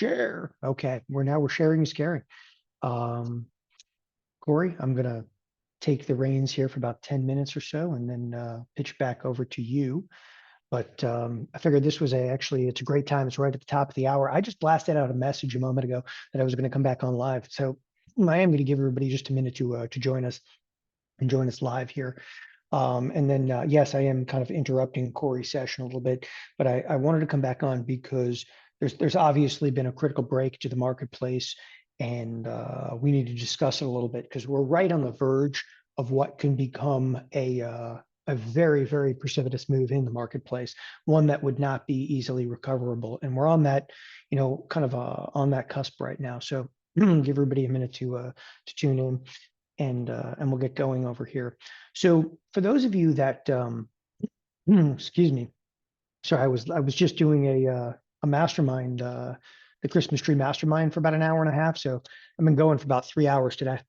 share. Okay, we're sharing is caring. Corey, I'm gonna take the reins here for about 10 minutes or so and then pitch back over to you. But I figured this was actually, it's a great time. It's right at the top of the hour. I just blasted out a message a moment ago that I was going to come back on live. So I am going to give everybody just a minute to join us and join us live here. And then, yes, I am kind of interrupting Corey's session a little bit, but I wanted to come back on because there's obviously been a critical break to the marketplace, and we need to discuss it a little bit because we're right on the verge of what can become a very, very precipitous move in the marketplace, one that would not be easily recoverable. And we're on that, kind of on that cusp right now. So give everybody a minute to tune in, and we'll get going over here. So for those of you that, excuse me, sorry, I was just doing a mastermind, the Christmas tree mastermind for about an hour and a half. So I've been going for about 3 hours today.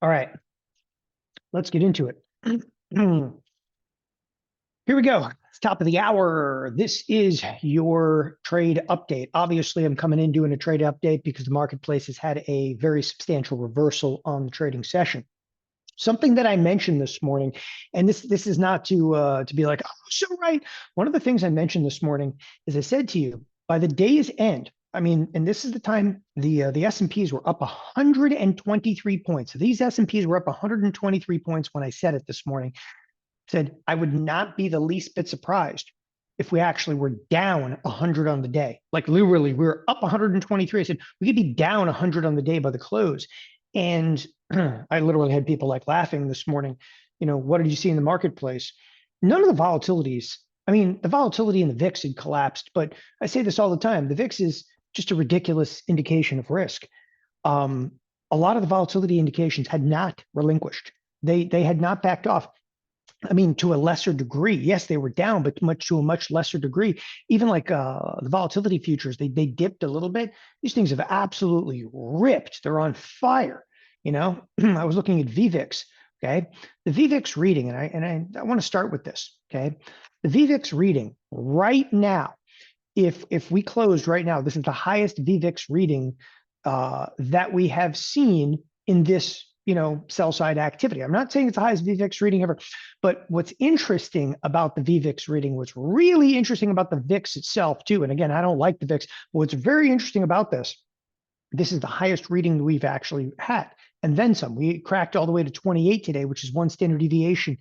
All right, let's get into it. Here we go. It's top of the hour. This is your trade update. Obviously, I'm coming in doing a trade update because the marketplace has had a very substantial reversal on the trading session. Something that I mentioned this morning, and this is not to be like, oh, so right. One of the things I mentioned this morning is I said to you, by the day's end, I mean, and this is the time the S&Ps were up 123 points. So these S&Ps were up 123 points when I said it this morning. Said I would not be the least bit surprised if we actually were down 100 on the day. Like literally, we were up 123. I said we could be down 100 on the day by the close. And I literally had people like laughing this morning. What did you see in the marketplace? None of the volatilities. I mean, the volatility in the VIX had collapsed, but I say this all the time. The VIX is just a ridiculous indication of risk. A lot of the volatility indications had not relinquished. They had not backed off. I mean, to a lesser degree. Yes, they were down, but to a much lesser degree. Even like the volatility futures, they dipped a little bit. These things have absolutely ripped. They're on fire. I was looking at VVIX. Okay, the VVIX reading, and I want to start with this. Okay, the VVIX reading right now. If we closed right now, this is the highest VVIX reading that we have seen in this sell side activity. I'm not saying it's the highest VVIX reading ever, but what's interesting about the VVIX reading, what's really interesting about the VIX itself too, and again, I don't like the VIX, but what's very interesting about this is the highest reading we've actually had, and then some. We cracked all the way to 28 today, which is one standard deviation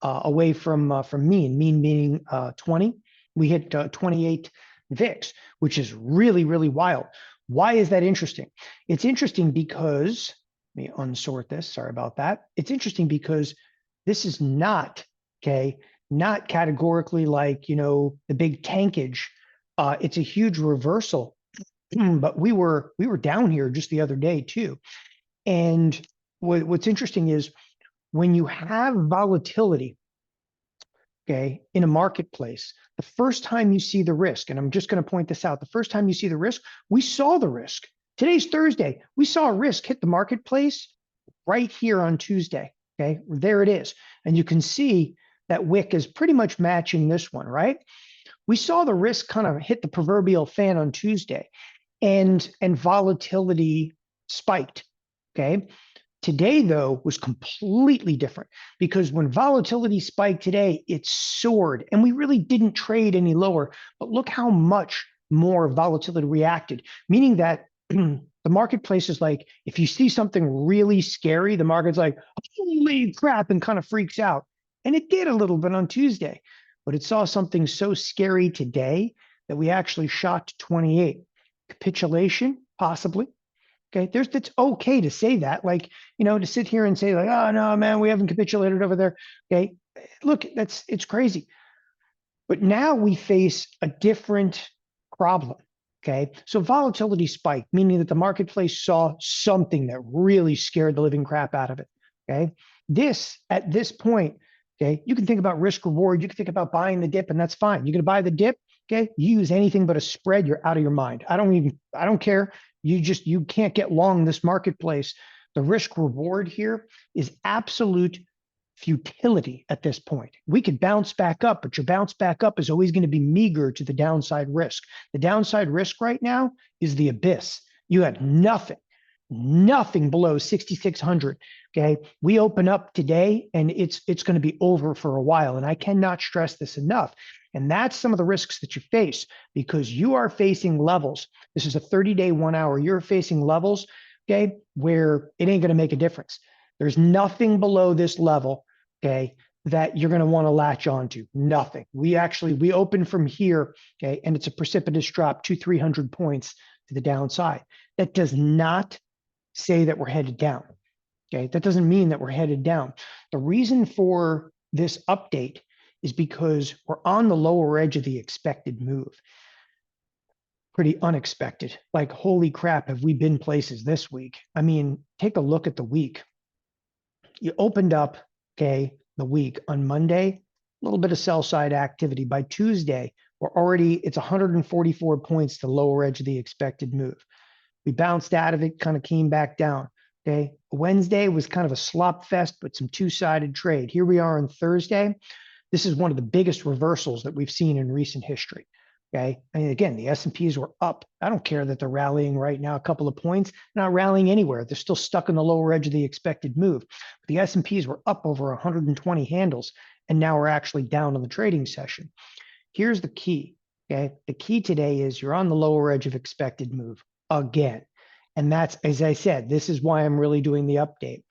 away from mean meaning 20. We hit 28 VIX, which is really, really wild. Why is that interesting? It's interesting because, let me unsort this. Sorry about that. It's interesting because this is not categorically like, the big tankage. It's a huge reversal, but we were down here just the other day too. And what's interesting is when you have volatility, in a marketplace, the first time you see the risk, and I'm just going to point this out, the first time you see the risk, we saw the risk. Today's Thursday. We saw a risk hit the marketplace right here on Tuesday. Okay, there it is. And you can see that wick is pretty much matching this one, right? We saw the risk kind of hit the proverbial fan on Tuesday, and volatility spiked. Okay. Today, though, was completely different because when volatility spiked today, it soared, and we really didn't trade any lower. But look how much more volatility reacted, meaning that the marketplace is like, if you see something really scary, the market's like, holy crap, and kind of freaks out. And it did a little bit on Tuesday, but it saw something so scary today that we actually shot to 28. Capitulation, possibly. Okay, it's okay to say that, like, to sit here and say like, oh no, man, we haven't capitulated over there. Okay, look, it's crazy. But now we face a different problem. Okay, so volatility spiked, meaning that the marketplace saw something that really scared the living crap out of it. Okay, at this point, okay, you can think about risk reward, you can think about buying the dip, and that's fine. You're gonna buy the dip. Okay, you use anything but a spread, you're out of your mind. I don't care. You can't get long this marketplace. The risk reward here is absolute futility at this point. We could bounce back up, but your bounce back up is always going to be meager to the downside risk. The downside risk right now is the abyss. You had nothing below 6,600. Okay. We open up today and it's going to be over for a while. And I cannot stress this enough. And that's some of the risks that you face because you are facing levels. This is a 30-day 1 hour. You're facing levels, okay, where it ain't going to make a difference. There's nothing below this level, okay, that you're going to want to latch onto. Nothing. We open from here, okay, and it's a precipitous drop, 200-300 points to the downside. That does not say that we're headed down, okay? That doesn't mean that we're headed down. The reason for this update is because we're on the lower edge of the expected move. Pretty unexpected. Like, holy crap, have we been places this week? I mean, take a look at the week. You opened up, okay, the week on Monday, a little bit of sell side activity. By Tuesday, it's 144 points to the lower edge of the expected move. We bounced out of it, kind of came back down. Okay. Wednesday was kind of a slop fest, but some two-sided trade. Here we are on Thursday. This is one of the biggest reversals that we've seen in recent history. Okay. And again, the S&Ps were up. I don't care that they're rallying right now a couple of points. They're not rallying anywhere. They're still stuck on the lower edge of the expected move. But the S&Ps were up over 120 handles, and now we're actually down on the trading session. Here's the key. Okay. The key today is you're on the lower edge of expected move again. And that's, as I said, this is why I'm really doing the update.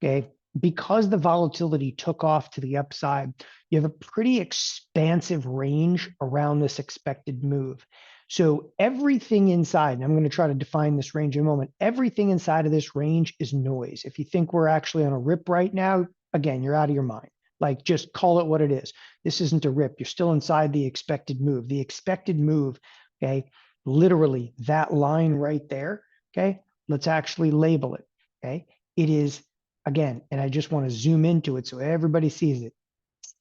Okay. Because the volatility took off to the upside, you have a pretty expansive range around this expected move. So everything inside, and I'm going to try to define this range in a moment, everything inside of this range is noise. If you think we're actually on a rip right now, again, you're out of your mind. Like, just call it what it is. This isn't a rip. You're still inside the expected move. The expected move, okay, literally that line right there, okay, let's actually label it, okay? It is, again, and I just want to zoom into it so everybody sees it,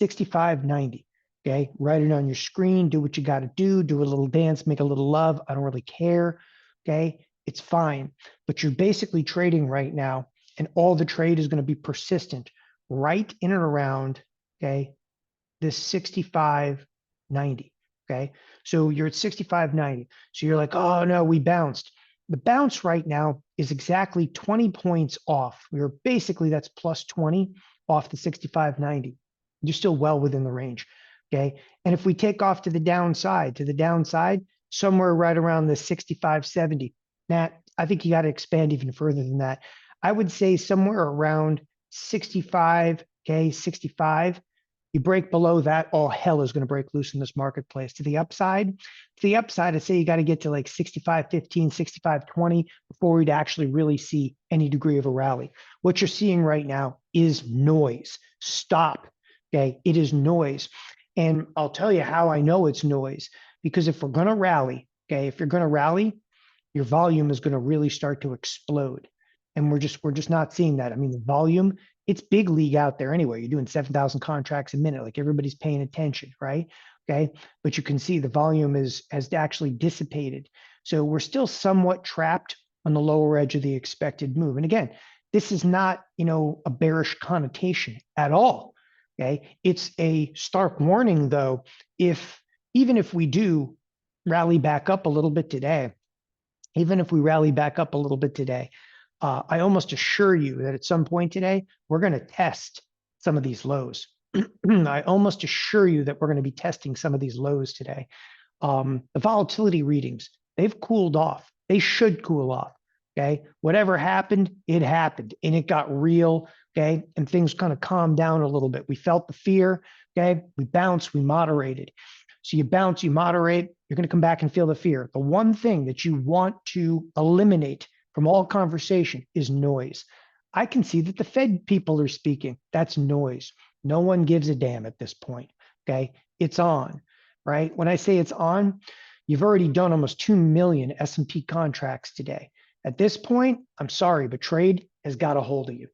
65.90, okay? Write it on your screen, do what you got to do a little dance, make a little love. I don't really care, okay? It's fine, but you're basically trading right now, and all the trade is going to be persistent right in and around, okay, this 65.90, okay? So you're at 65.90. So you're like, oh no, we bounced. The bounce right now is exactly 20 points off. We're basically, that's plus 20 off the 65.90. You're still well within the range, okay? And if we take off to the downside, somewhere right around the 65.70. Matt, I think you got to expand even further than that. I would say somewhere around 65, okay, 65. You break below that, all hell is going to break loose in this marketplace. To the upside, I say you got to get to like 65.15, 65.20 before we'd actually really see any degree of a rally. What you're seeing right now is noise. Stop. Okay. It is noise. And I'll tell you how I know it's noise, because if we're going to rally, okay, if you're going to rally, your volume is going to really start to explode. And we're just not seeing that. I mean, the volume, it's big league out there anyway. You're doing 7,000 contracts a minute, like everybody's paying attention, right? Okay. But you can see the volume has actually dissipated. So we're still somewhat trapped on the lower edge of the expected move. And again, this is not, a bearish connotation at all. Okay. It's a stark warning though, even if we do rally back up a little bit today, I almost assure you that at some point today, we're going to test some of these lows. I almost assure you that we're going to be testing some of these lows today. The volatility readings, they've cooled off. They should cool off. Okay. Whatever happened, it happened and it got real. Okay. And things kind of calmed down a little bit. We felt the fear. Okay. We bounced, we moderated. So you bounce, you moderate, you're going to come back and feel the fear. The one thing that you want to eliminate from all conversation is noise. I can see that the Fed people are speaking. That's noise. No one gives a damn at this point. Okay. It's on, right? When I say it's on, you've already done almost 2 million S&P contracts today. At this point, I'm sorry, but trade has got a hold of you.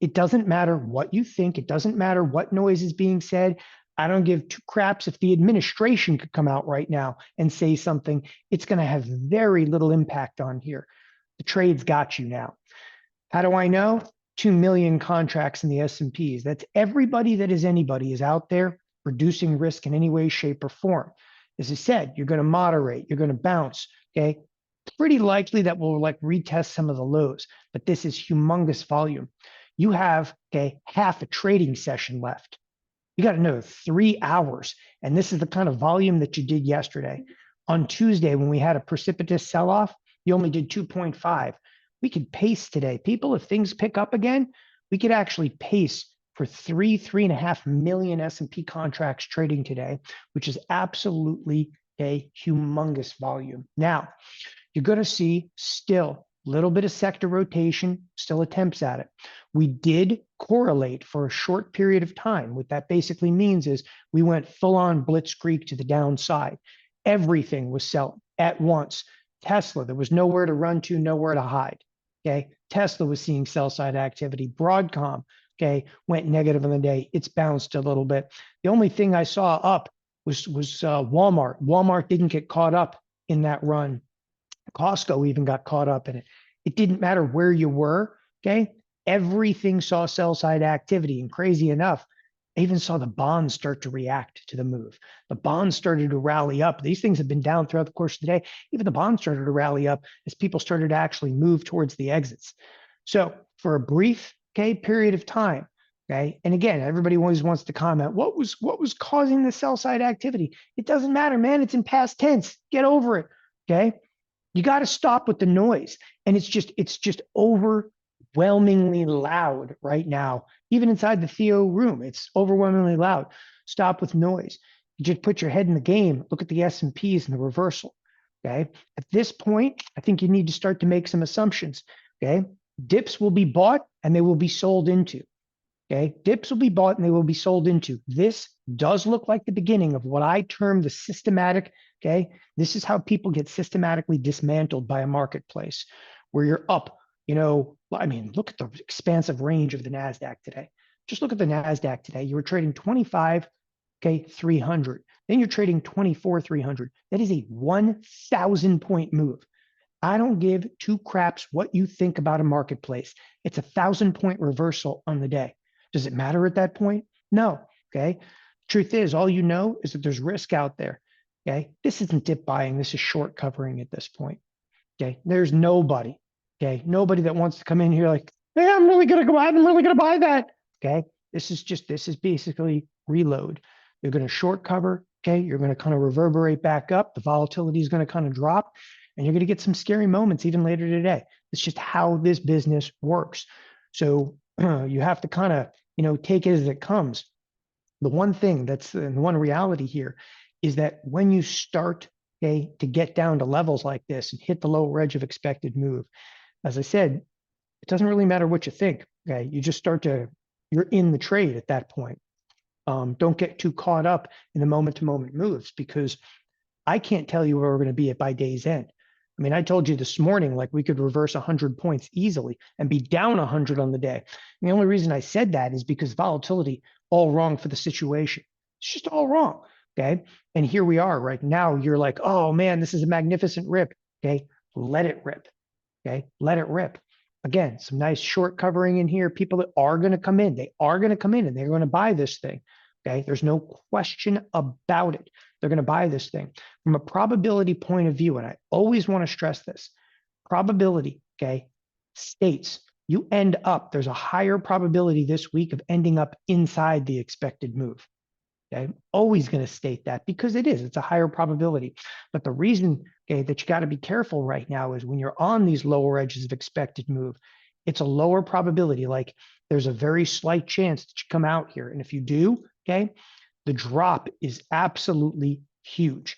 It doesn't matter what you think. It doesn't matter what noise is being said. I don't give two craps if the administration could come out right now and say something. It's going to have very little impact on here. The trade's got you now. How do I know? 2 million contracts in the S&Ps. That's everybody that is anybody is out there reducing risk in any way, shape, or form. As I said, you're going to moderate, you're going to bounce. Okay. Pretty likely that we'll like retest some of the lows, but this is humongous volume. You have, okay, half a trading session left. You got another 3 hours. And this is the kind of volume that you did yesterday. On Tuesday, when we had a precipitous sell-off, you only did 2.5. We could pace today. People, if things pick up again, we could actually pace for 3.5 million S&P contracts trading today, which is absolutely a humongous volume. Now, you're going to see still a little bit of sector rotation, still attempts at it. We did correlate for a short period of time. What that basically means is we went full on blitzkrieg to the downside. Everything was selling at once. Tesla, there was nowhere to run to, nowhere to hide. Okay. Tesla was seeing sell side activity. Broadcom, okay, went negative on the day. It's bounced a little bit. The only thing I saw up was Walmart. Walmart didn't get caught up in that run. Costco even got caught up in it. It didn't matter where you were. Okay. Everything saw sell side activity. And crazy enough, I even saw the bonds start to react to the move. The bonds started to rally up. These things have been down throughout the course of the day. Even the bonds started to rally up as people started to actually move towards the exits. So for a brief, okay, period of time, okay, and again, everybody always wants to comment, what was causing the sell side activity? It doesn't matter, man. It's in past tense. Get over it. Okay. You got to stop with the noise. And it's just overwhelmingly loud right now. Even inside the Theo room, it's overwhelmingly loud. Stop with noise. You just put your head in the game. Look at the S&Ps and the reversal. Okay. At this point, I think you need to start to make some assumptions. Okay. Dips will be bought and they will be sold into. Okay. Dips will be bought and they will be sold into. This does look like the beginning of what I term the systematic. Okay. This is how people get systematically dismantled by a marketplace where you're up. I mean, look at the expansive range of the NASDAQ today. Just look at the NASDAQ today. You were trading 25, okay, 300. Then you're trading 24, 300. That is a 1,000 point move. I don't give two craps what you think about a marketplace. It's a 1,000 point reversal on the day. Does it matter at that point? No. Okay. Truth is, all you know is that there's risk out there. Okay. This isn't dip buying. This is short covering at this point. Okay. There's nobody. Okay. Nobody that wants to come in here like, hey, I'm really going to go out. I'm really going to buy that. Okay. This is basically reload. You're going to short cover. Okay. You're going to kind of reverberate back up. The volatility is going to kind of drop and you're going to get some scary moments even later today. It's just how this business works. So you have to kind of, take it as it comes. The one thing the one reality here is that when you start, okay, to get down to levels like this and hit the lower edge of expected move, as I said, it doesn't really matter what you think. Okay, you just you're in the trade at that point. Don't get too caught up in the moment-to-moment moves because I can't tell you where we're going to be at by day's end. I mean, I told you this morning, like we could reverse 100 points easily and be down 100 on the day. And the only reason I said that is because volatility, all wrong for the situation. It's just all wrong. Okay. And here we are right now. You're like, oh man, this is a magnificent rip. Okay. Let it rip. Okay. Let it rip. Again, some nice short covering in here. People that are going to come in, they are going to come in and they're going to buy this thing. Okay. There's no question about it. They're going to buy this thing from a probability point of view. And I always want to stress this probability. Okay. States you end up, there's a higher probability this week of ending up inside the expected move. Okay. I'm always going to state that because it's a higher probability. But the reason, okay, that you got to be careful right now is when you're on these lower edges of expected move, it's a lower probability. Like there's a very slight chance that you come out here. And if you do, okay, the drop is absolutely huge.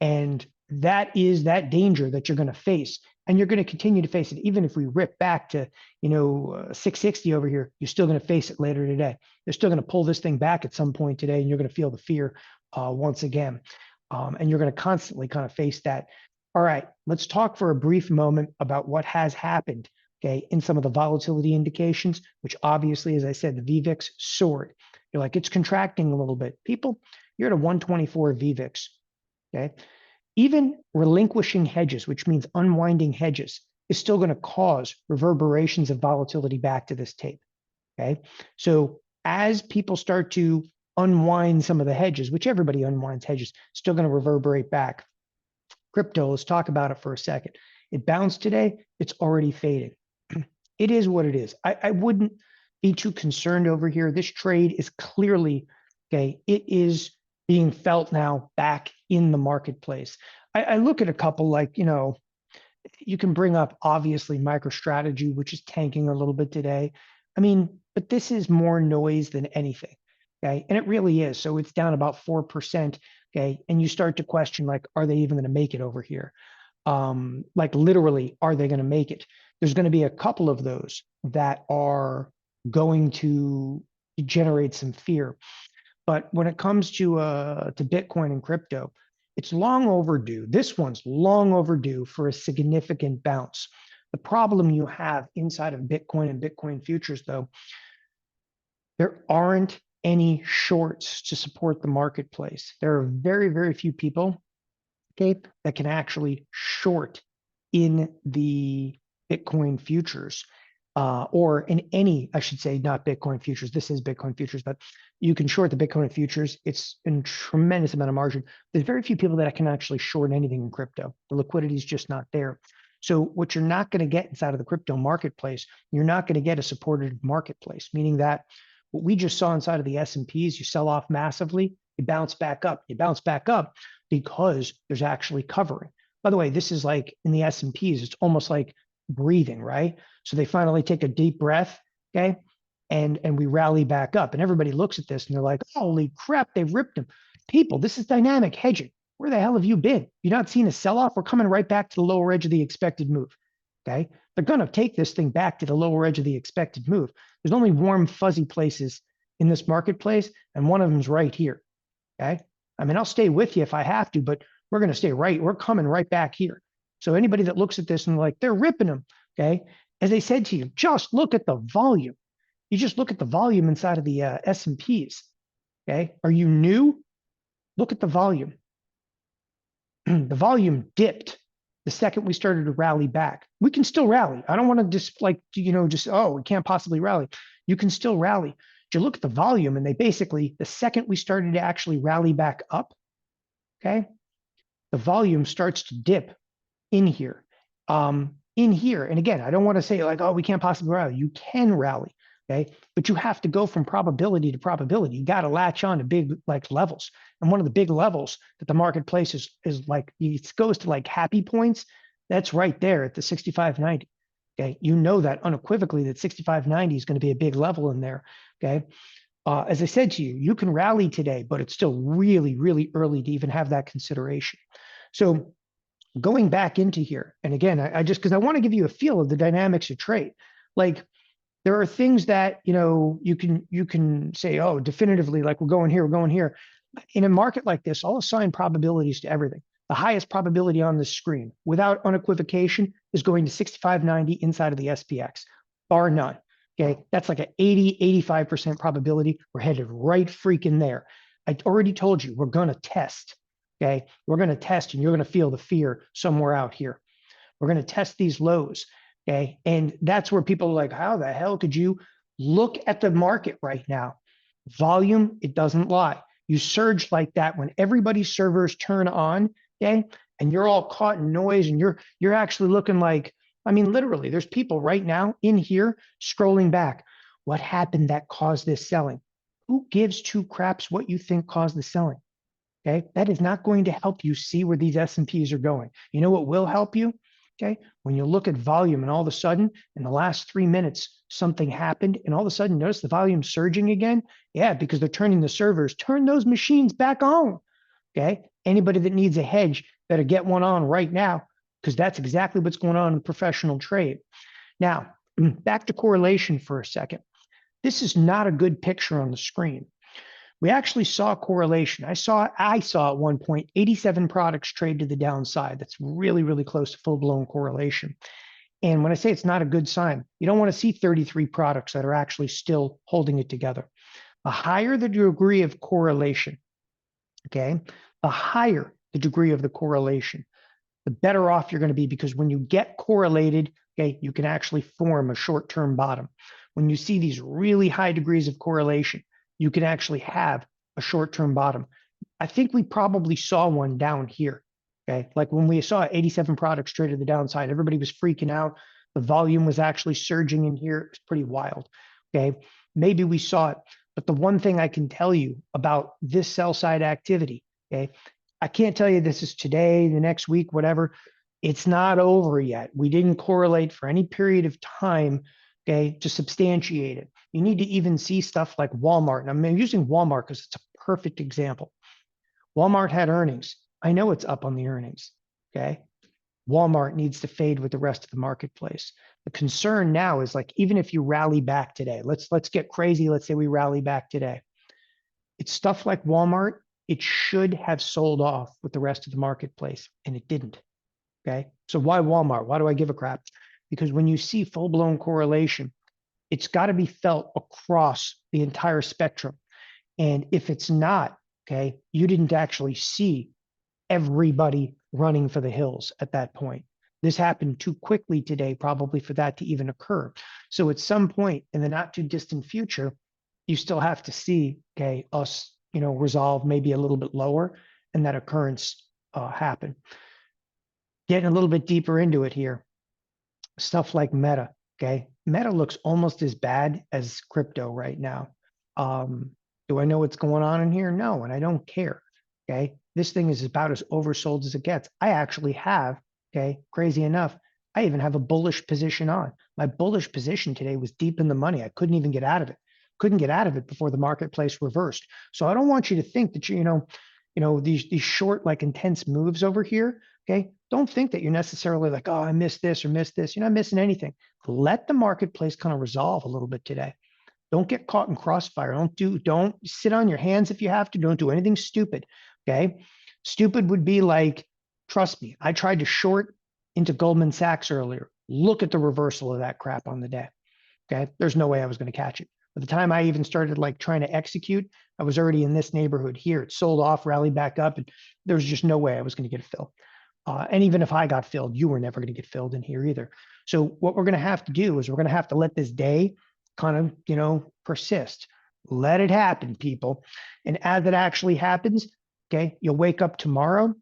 And that is that danger that you're going to face. And you're going to continue to face it. Even if we rip back to, 660 over here, you're still going to face it later today. They're still going to pull this thing back at some point today, and you're going to feel the fear once again. And you're going to constantly kind of face that. All right, let's talk for a brief moment about what has happened, okay, in some of the volatility indications, which obviously, as I said, the VVIX soared. You're like, it's contracting a little bit. People, you're at a 124 VVIX, okay? Even relinquishing hedges, which means unwinding hedges, is still going to cause reverberations of volatility back to this tape. Okay. So as people start to unwind some of the hedges, which everybody unwinds hedges, still going to reverberate back. Crypto, let's talk about it for a second. It bounced today. It's already fading. It is what it is. I wouldn't be too concerned over here. This trade is clearly, okay, it is being felt now back in the marketplace. I look at a couple like, you can bring up obviously MicroStrategy, which is tanking a little bit today. I mean, but this is more noise than anything. Okay. And it really is. So it's down about 4%. Okay. And you start to question, like, are they even going to make it over here? Like literally, are they going to make it? There's going to be a couple of those that are going to generate some fear. But when it comes to Bitcoin and crypto, it's long overdue. This one's long overdue for a significant bounce. The problem you have inside of Bitcoin and Bitcoin futures, though, there aren't any shorts to support the marketplace. There are very, very few people, okay, that can actually short in the Bitcoin futures. Or in any, I should say, not Bitcoin futures. This is Bitcoin futures, but you can short the Bitcoin futures. It's a tremendous amount of margin. There's very few people that can actually short anything in crypto. The liquidity is just not there. So what you're not going to get inside of the crypto marketplace, you're not going to get a supported marketplace, meaning that what we just saw inside of the S&Ps, you sell off massively, you bounce back up. You bounce back up because there's actually covering. By the way, this is like in the S&Ps, it's almost like breathing, right? So they finally take a deep breath, okay? And we rally back up. And everybody looks at this and they're like, holy crap, they've ripped them. People, this is dynamic hedging. Where the hell have you been? You not seen a sell-off? We're coming right back to the lower edge of the expected move, okay? They're going to take this thing back to the lower edge of the expected move. There's only warm, fuzzy places in this marketplace, and one of them is right here, okay? I mean, I'll stay with you if I have to, but we're going to stay right. We're coming right back here. So anybody that looks at this and like, they're ripping them, okay? As I said to you, just look at the volume. You just look at the volume inside of the S&Ps, okay? Are you new? Look at the volume. The volume dipped the second we started to rally back. We can still rally. I don't want to just we can't possibly rally. You can still rally. But you look at the volume and they basically, the second we started to actually rally back up, okay, the volume starts to dip in here. And again, I don't want to say like, oh, we can't possibly rally. You can rally, okay? But you have to go from probability to probability. You got to latch on to big like levels. And one of the big levels that the marketplace is like, it goes to like happy points. That's right there at the 65.90. Okay, you know that unequivocally that 65.90 is going to be a big level in there. Okay, as I said to you, you can rally today, but it's still really, really early to even have that consideration. So going back into here, and again, I just because I want to give you a feel of the dynamics of trade. Like there are things that you can say, oh, definitively, like we're going here, we're going here. In a market like this, I'll assign probabilities to everything. The highest probability on the screen, without unequivocation, is going to 65.90 inside of the SPX, bar none. Okay, that's like an 85% probability. We're headed right freaking there. I already told you we're going to test. Okay, we're going to test, and you're going to feel the fear somewhere out here. We're going to test these lows. Okay, and that's where people are like, how the hell could you look at the market right now? Volume, it doesn't lie. You surge like that when everybody's servers turn on, okay, and you're all caught in noise, and you're actually looking like, I mean, literally, there's people right now in here scrolling back. What happened that caused this selling? Who gives two craps what you think caused the selling? Okay, that is not going to help you see where these S&Ps are going. You know what will help you? Okay, when you look at volume and all of a sudden in the last 3 minutes something happened and all of a sudden notice the volume surging again. Yeah, because they're turning the servers, turn those machines back on. Okay, anybody that needs a hedge better get one on right now, because that's exactly what's going on in professional trade. Now, back to correlation for a second. This is not a good picture on the screen. We actually saw correlation. I saw at one point 87 products trade to the downside. That's really, really close to full-blown correlation. And when I say it's not a good sign, you don't want to see 33 products that are actually still holding it together. The higher the degree of correlation, okay, the higher the degree of the correlation, the better off you're going to be, because when you get correlated, okay, you can actually form a short-term bottom. When you see these really high degrees of correlation, you can actually have a short-term bottom. I think we probably saw one down here. Okay. Like when we saw 87 products trade to the downside, everybody was freaking out. The volume was actually surging in here. It was pretty wild. Okay. Maybe we saw it. But the one thing I can tell you about this sell side activity, okay, I can't tell you this is today, the next week, whatever. It's not over yet. We didn't correlate for any period of time, okay, to substantiate it. You need to even see stuff like Walmart. And I'm using Walmart because it's a perfect example. Walmart had earnings. I know it's up on the earnings. Okay. Walmart needs to fade with the rest of the marketplace. The concern now is like, even if you rally back today, let's get crazy. Let's say we rally back today. It's stuff like Walmart. It should have sold off with the rest of the marketplace, and it didn't. Okay. So why Walmart? Why do I give a crap? Because when you see full blown correlation, it's got to be felt across the entire spectrum. And if it's not, okay, you didn't actually see everybody running for the hills at that point. This happened too quickly today, probably for that to even occur. So at some point in the not too distant future, you still have to see, okay, us, resolve maybe a little bit lower and that occurrence happen. Getting a little bit deeper into it here, stuff like Meta, okay? Meta looks almost as bad as crypto right now. Do I know what's going on in here? No, and I don't care, okay? This thing is about as oversold as it gets. I actually have, okay, crazy enough, I even have a bullish position on. My bullish position today was deep in the money. I couldn't even get out of it. Couldn't get out of it before the marketplace reversed. So I don't want you to think that these short, like intense moves over here, okay? Don't think that you're necessarily like, oh, I missed this or missed this. You're not missing anything. Let the marketplace kind of resolve a little bit today. Don't get caught in crossfire. Don't sit on your hands if you have to. Don't do anything stupid. Okay. Stupid would be like, trust me, I tried to short into Goldman Sachs earlier. Look at the reversal of that crap on the day. Okay. There's no way I was going to catch it. By the time I even started like trying to execute, I was already in this neighborhood here. It sold off, rallied back up, and there was just no way I was going to get filled. And even if I got filled, you were never going to get filled in here either. So what we're going to have to do is we're going to have to let this day kind of, persist. Let it happen, people. And as it actually happens, okay, you'll wake up tomorrow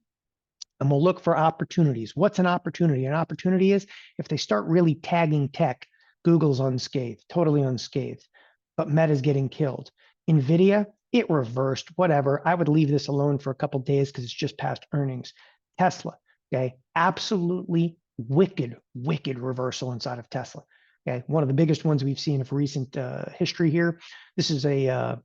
and we'll look for opportunities. What's an opportunity? An opportunity is if they start really tagging tech, Google's unscathed, totally unscathed, but Meta's getting killed. NVIDIA, it reversed, whatever. I would leave this alone for a couple of days because it's just past earnings. Tesla, okay, absolutely wicked reversal inside of Tesla. Okay, one of the biggest ones we've seen of recent history here. This is a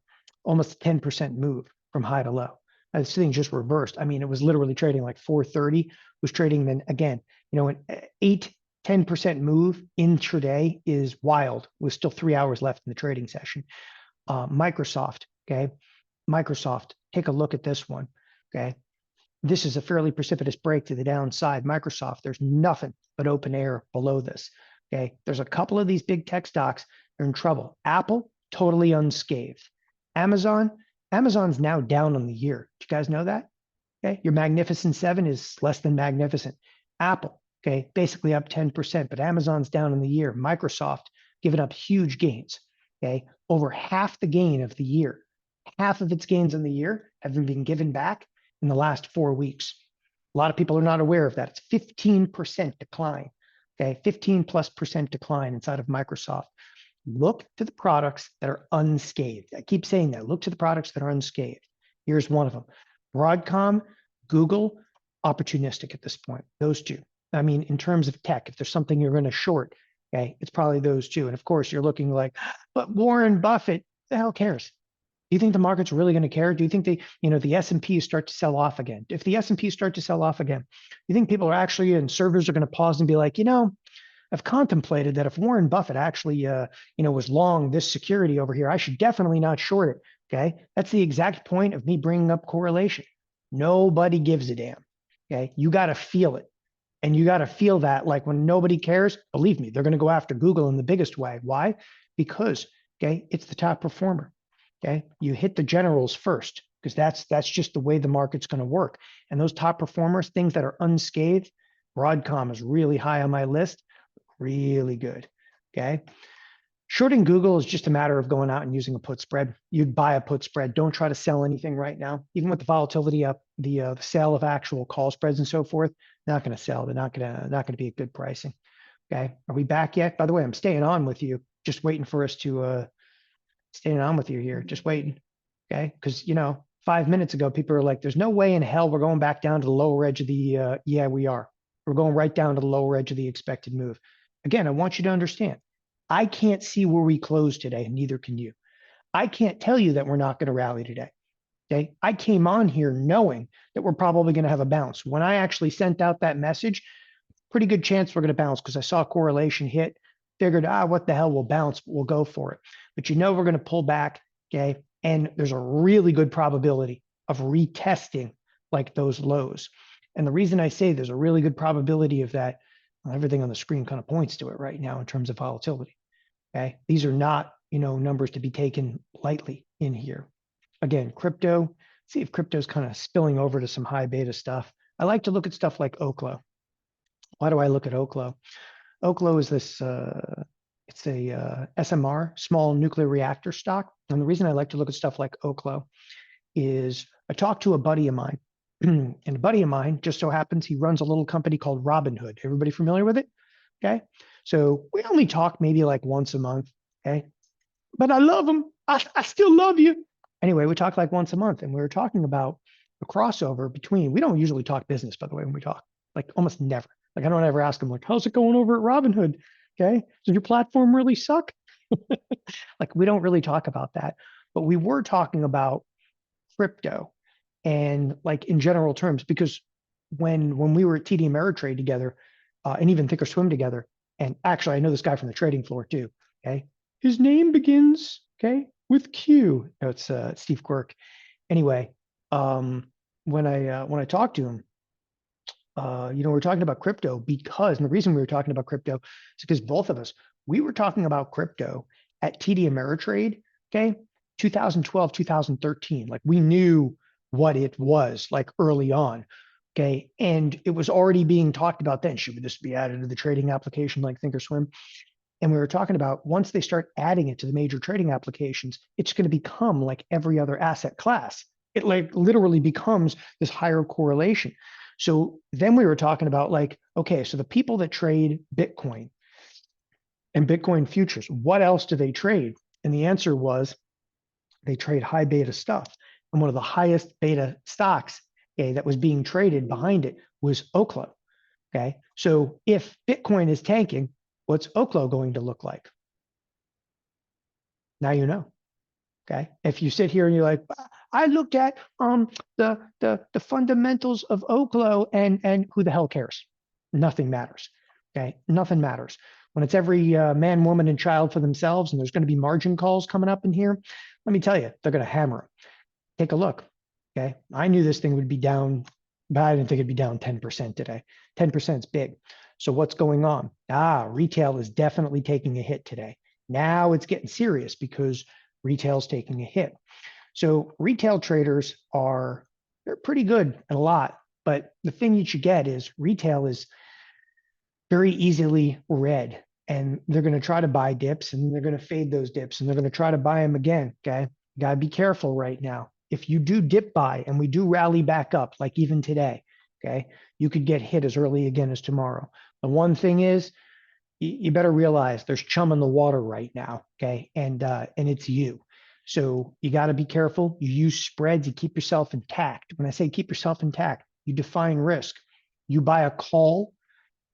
almost a 10% move from high to low. This thing just reversed. I mean, it was literally trading like 430, was trading then again, an 8-10% move intraday is wild, with still 3 hours left in the trading session. Microsoft, okay, Microsoft, take a look at this one, okay. This is a fairly precipitous break to the downside. Microsoft, there's nothing but open air below this. Okay, there's a couple of these big tech stocks that are in trouble. Apple, totally unscathed. Amazon's now down on the year. Do you guys know that? Okay, your Magnificent Seven is less than magnificent. Apple, okay, basically up 10%, but Amazon's down on the year. Microsoft giving up huge gains. Okay, over half the gain of the year. Half of its gains in the year have been given back in the last 4 weeks. A lot of people are not aware of that. It's 15% decline. Okay, 15+% decline inside of Microsoft. Look to the products that are unscathed. I keep saying that. Look to the products that are unscathed. Here's one of them. Broadcom, Google, opportunistic at this point. Those two. I mean, in terms of tech, if there's something you're going to short, okay, it's probably those two. And of course, you're looking like, but Warren Buffett, the hell cares? Do you think the market's really going to care? Do you think the S&P start to sell off again? If the S&P start to sell off again, you think people are actually, and servers are going to pause and be like, I've contemplated that if Warren Buffett actually, was long this security over here, I should definitely not short it. Okay. That's the exact point of me bringing up correlation. Nobody gives a damn. Okay. You got to feel it. And you got to feel that, like, when nobody cares, believe me, they're going to go after Google in the biggest way. Why? Because, okay, it's the top performer. Okay, you hit the generals first, because that's just the way the market's going to work. And those top performers, things that are unscathed, Broadcom is really high on my list, really good. Okay. Shorting Google is just a matter of going out and using a put spread. You'd buy a put spread. Don't try to sell anything right now. Even with the volatility up, the sale of actual call spreads and so forth, not going to sell. They're not going to be a good pricing. Okay. Are we back yet? By the way, I'm staying on with you. Just waiting for us to staying on with you here. Just waiting. Okay. Because 5 minutes ago, people are like, "There's no way in hell we're going back down to the lower edge of the." Yeah, we are. We're going right down to the lower edge of the expected move. Again, I want you to understand. I can't see where we close today, and neither can you. I can't tell you that we're not going to rally today. Okay. I came on here knowing that we're probably going to have a bounce. When I actually sent out that message, pretty good chance we're going to bounce because I saw correlation hit. Figured, what the hell, we'll bounce, but we'll go for it. But we're going to pull back. Okay. And there's a really good probability of retesting like those lows. And the reason I say there's a really good probability of that, everything on the screen kind of points to it right now in terms of volatility. Okay. These are not, numbers to be taken lightly in here. Again, crypto, see if crypto's kind of spilling over to some high beta stuff. I like to look at stuff like Oklo. Why do I look at Oklo? Oklo is this, it's a SMR, small nuclear reactor stock. And the reason I like to look at stuff like Oklo is I talked to a buddy of mine. And a buddy of mine just so happens he runs a little company called Robinhood. Everybody familiar with it? Okay. So we only talk maybe like once a month. Okay. But I love him. I still love you. Anyway, we talk like once a month, and we were talking about the crossover between, we don't usually talk business, by the way, when we talk, like almost never. Like I don't ever ask him like, how's it going over at Robinhood? Okay. Does your platform really suck? Like we don't really talk about that, but we were talking about crypto and like in general terms, because when we were at TD Ameritrade together, and even Thinkorswim together, and actually I know this guy from the trading floor too. Okay. His name begins, okay, with Q. No, it's Steve Quirk. Anyway, when I talked to him, we're talking about crypto because, and the reason we were talking about crypto is because both of us, we were talking about crypto at TD Ameritrade, okay, 2012, 2013. Like we knew what it was like early on, okay, and it was already being talked about then. Should this be added to the trading application like Thinkorswim? And we were talking about once they start adding it to the major trading applications, it's going to become like every other asset class. It like literally becomes this higher correlation. So then we were talking about like, okay, so the people that trade Bitcoin and Bitcoin futures, what else do they trade? And the answer was they trade high beta stuff. And one of the highest beta stocks, okay, that was being traded behind it was Oklo. Okay. So if Bitcoin is tanking, what's Oklo going to look like? Now you know. Okay. If you sit here and you're like, I looked at the fundamentals of Oklo and who the hell cares? Nothing matters. Okay. Nothing matters. When it's every man, woman, and child for themselves, and there's going to be margin calls coming up in here, let me tell you, they're going to hammer them. Take a look. Okay. I knew this thing would be down, but I didn't think it'd be down 10% today. 10% is big. So what's going on? Retail is definitely taking a hit today. Now it's getting serious because retail's taking a hit. So retail traders they're pretty good at a lot, but the thing you should get is retail is very easily read, and they're going to try to buy dips and they're going to fade those dips and they're going to try to buy them again. Okay. You got to be careful right now. If you do dip buy and we do rally back up, like even today, okay, you could get hit as early again as tomorrow. The one thing is, you better realize there's chum in the water right now, okay, and it's you. So you got to be careful. You use spreads. You keep yourself intact. When I say keep yourself intact, you define risk. You buy a call.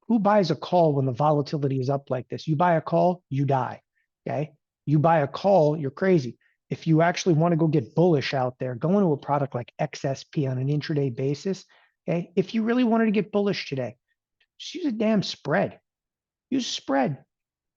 Who buys a call when the volatility is up like this? You buy a call, you die. Okay. You buy a call, you're crazy. If you actually want to go get bullish out there, go into a product like XSP on an intraday basis. Okay. If you really wanted to get bullish today, just use a damn spread. Use a spread.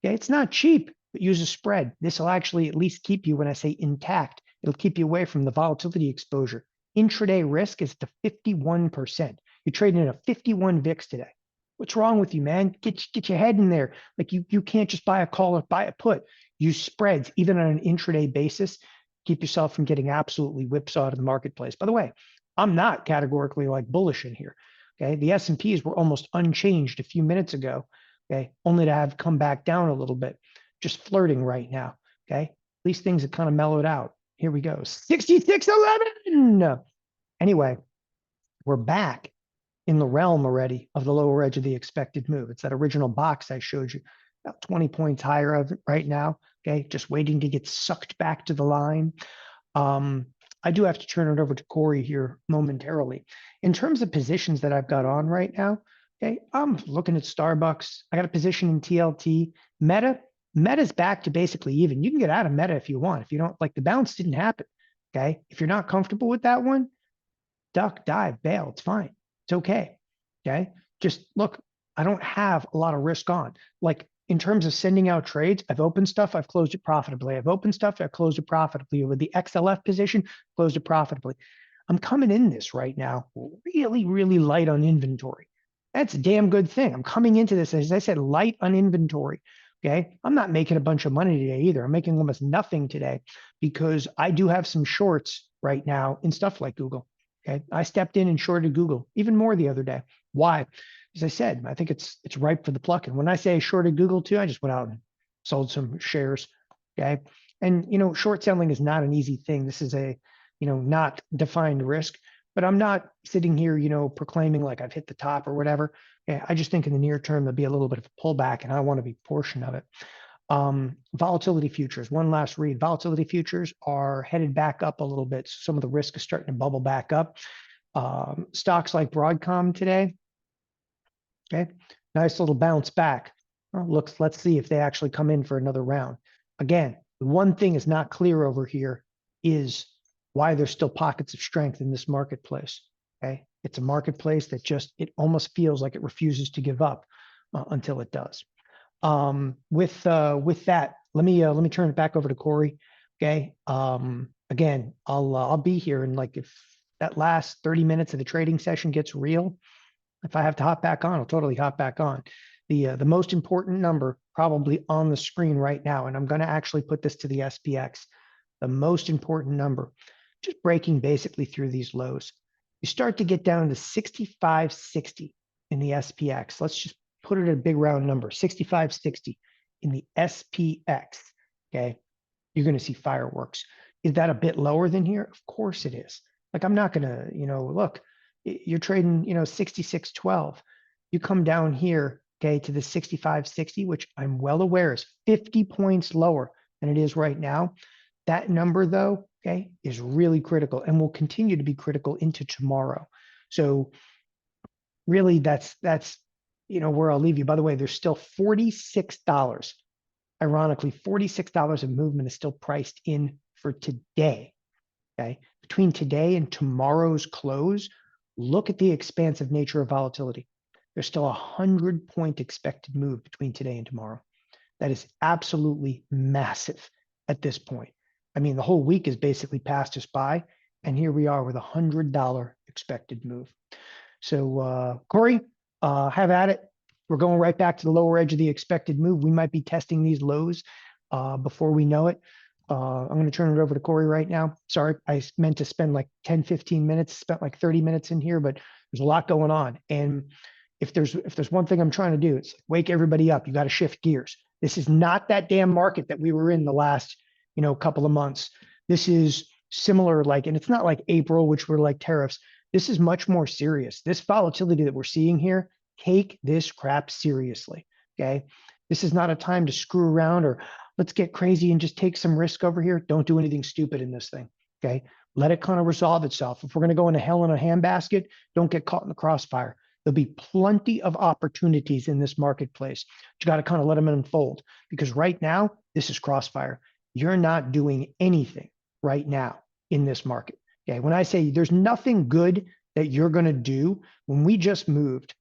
Okay. It's not cheap, but use a spread. This will actually at least keep you, when I say intact, it'll keep you away from the volatility exposure. Intraday risk is to 51%. You're trading at a 51 VIX today. What's wrong with you, man? Get your head in there. Like you can't just buy a call or buy a put. Use spreads, even on an intraday basis. Keep yourself from getting absolutely whipsawed in the marketplace. By the way, I'm not categorically like bullish in here. Okay, the S&Ps were almost unchanged a few minutes ago. Okay, only to have come back down a little bit, just flirting right now. Okay, at least things have kind of mellowed out. Here we go, 66.11. Anyway, we're back in the realm already of the lower edge of the expected move. It's that original box I showed you, about 20 points higher of it right now. Okay, just waiting to get sucked back to the line. I do have to turn it over to Corey here momentarily. In terms of positions that I've got on right now, okay, I'm looking at Starbucks. I got a position in TLT. Meta's back to basically even. You can get out of Meta if you want. If you don't like, the bounce didn't happen. Okay, if you're not comfortable with that one, duck, dive, bail. It's fine. It's okay. Okay. Just look, I don't have a lot of risk on. Like in terms of sending out trades, I've opened stuff, I've closed it profitably. I've opened stuff, I've closed it profitably. With the XLF position, closed it profitably. I'm coming in this right now really, really light on inventory. That's a damn good thing. I'm coming into this, as I said, light on inventory. Okay. I'm not making a bunch of money today either. I'm making almost nothing today because I do have some shorts right now in stuff like Google. Okay. I stepped in and shorted Google even more the other day. Why? As I said, I think it's ripe for the pluck. And when I say I shorted Google too, I just went out and sold some shares. Okay. And short selling is not an easy thing. This is a, not defined risk, but I'm not sitting here, proclaiming like I've hit the top or whatever. Yeah, I just think in the near term, there'll be a little bit of a pullback and I want to be a portion of it. Volatility futures, one last read. Volatility futures are headed back up a little bit. So some of the risk is starting to bubble back up. Stocks like Broadcom today, okay, nice little bounce back. Well, let's see if they actually come in for another round. Again, the one thing is not clear over here is why there's still pockets of strength in this marketplace. Okay, it's a marketplace that it almost feels like it refuses to give up until it does. With that, let me turn it back over to Corey. Okay. Again, I'll be here, and like if that last 30 minutes of the trading session gets real, if I have to hop back on, I'll totally hop back on. The most important number probably on the screen right now, and I'm going to actually put this to the SPX. The most important number, just breaking basically through these lows. You start to get down to 65.60 in the SPX. Let's just put it at a big round number, 65.60 in the SPX. Okay, you're going to see fireworks. Is that a bit lower than here? Of course it is. Like I'm not going to, look, you're trading, 66.12. You come down here, okay, to the 65.60, which I'm well aware is 50 points lower than it is right now. That number, though, okay, is really critical and will continue to be critical into tomorrow. So really, that's where I'll leave you. By the way, there's still $46. Ironically, $46 of movement is still priced in for today. Okay, between today and tomorrow's close, look at the expansive nature of volatility. There's still a 100-point expected move between today and tomorrow. That is absolutely massive at this point. I mean, the whole week has basically passed us by, and here we are with a $100 expected move. So, Corey, have at it. We're going right back to the lower edge of the expected move. We might be testing these lows before we know it. I'm going to turn it over to Corey right now. Sorry, I meant to spend like 10, 15 minutes, spent like 30 minutes in here, but there's a lot going on. And if there's one thing I'm trying to do, it's wake everybody up. You got to shift gears. This is not that damn market that we were in the last, couple of months. This is similar, and it's not like April, which were like tariffs. This is much more serious. This volatility that we're seeing here, take this crap seriously. Okay. This is not a time to screw around or let's get crazy and just take some risk over here. Don't do anything stupid in this thing. Okay. Let it kind of resolve itself. If we're going to go into hell in a handbasket, don't get caught in the crossfire. There'll be plenty of opportunities in this marketplace. You got to kind of let them unfold because right now, this is crossfire. You're not doing anything right now in this market. Okay. When I say there's nothing good that you're going to do, when we just moved,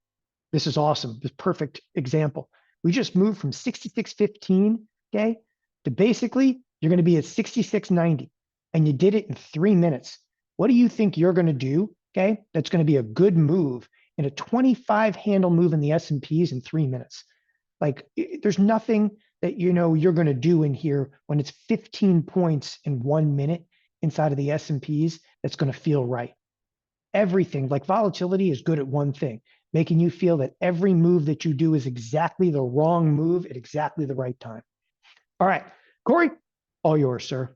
this is awesome. This perfect example. We just moved from 66.15, okay, to basically you're going to be at 66.90, and you did it in 3 minutes. What do you think you're going to do, okay, that's going to be a good move in a 25 handle move in the S&Ps in 3 minutes? Like there's nothing that you're going to do in here when it's 15 points in 1 minute inside of the S&Ps that's going to feel right. everything. Like volatility is good at one thing, making you feel that every move that you do is exactly the wrong move at exactly the right time. All right, Corey, all yours, sir.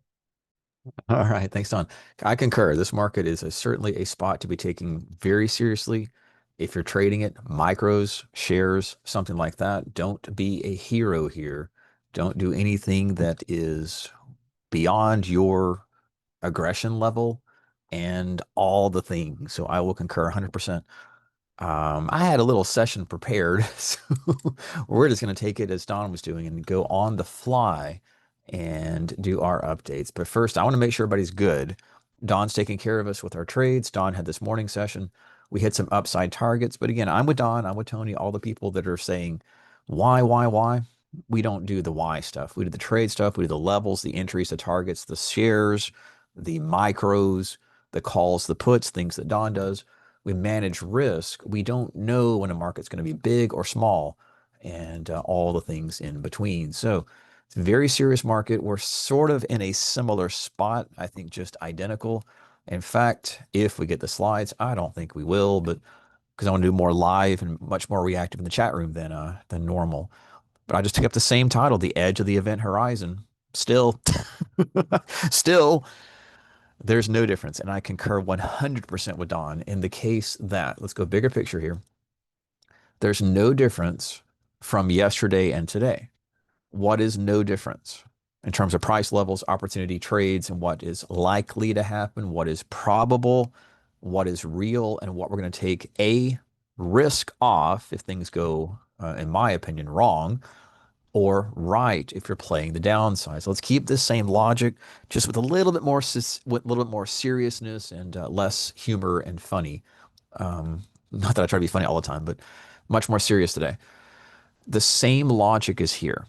All right, thanks, Don. I concur. This market is certainly a spot to be taking very seriously. If you're trading it, micros, shares, something like that, don't be a hero here. Don't do anything that is beyond your aggression level and all the things. So I will concur 100%. I had a little session prepared, so we're just going to take it as Don was doing and go on the fly and do our updates. But first, I want to make sure everybody's good. Don's taking care of us with our trades. Don had this morning session. We hit some upside targets. But again, I'm with Don, I'm with Tony, all the people that are saying, why? We don't do the why stuff. We do the trade stuff. We do the levels, the entries, the targets, the shares, the micros, the calls, the puts, things that Don does. We manage risk. We don't know when a market's going to be big or small and all the things in between. So it's a very serious market. We're sort of in a similar spot, I think just identical. In fact, if we get the slides, I don't think we will, but because I want to do more live and much more reactive in the chat room than normal. But I just took up the same title, The Edge of the Event Horizon. Still, still, there's no difference. And I concur 100% with Don in the case that, let's go bigger picture here. There's no difference from yesterday and today. What is no difference in terms of price levels, opportunity trades, and what is likely to happen, what is probable, what is real, and what we're going to take a risk off if things go, in my opinion, wrong, or right if you're playing the downside. So let's keep this same logic, just with a little bit more with a little bit more seriousness and less humor and funny. Not that I try to be funny all the time, but much more serious today. The same logic is here.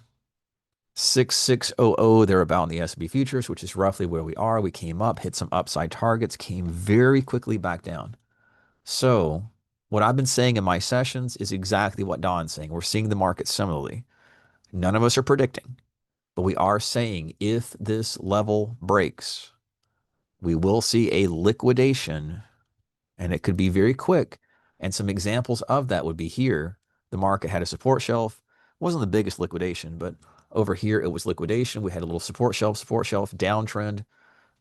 6600 they're about in the S&P futures, which is roughly where we are. We came up, hit some upside targets, came very quickly back down. So what I've been saying in my sessions is exactly what Don's saying. We're seeing the market similarly. None of us are predicting, but we are saying if this level breaks, we will see a liquidation, and it could be very quick. And some examples of that would be here. The market had a support shelf. It wasn't the biggest liquidation, but over here it was liquidation. We had a little support shelf, downtrend,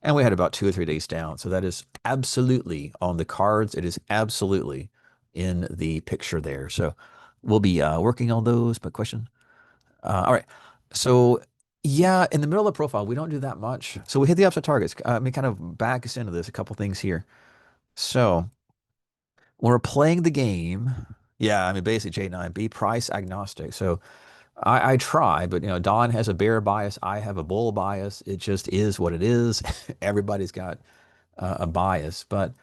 and we had about 2 or 3 days down. So that is absolutely on the cards. It is absolutely in the picture there. So we'll be working on those. But question? All right. So yeah, in the middle of the profile, we don't do that much. So we hit the upside targets. Let me kind of back us into this, a couple things here. So when we're playing the game, yeah, I mean, basically J9, be price agnostic. So I try, but Don has a bear bias. I have a bull bias. It just is what it is. Everybody's got a bias, but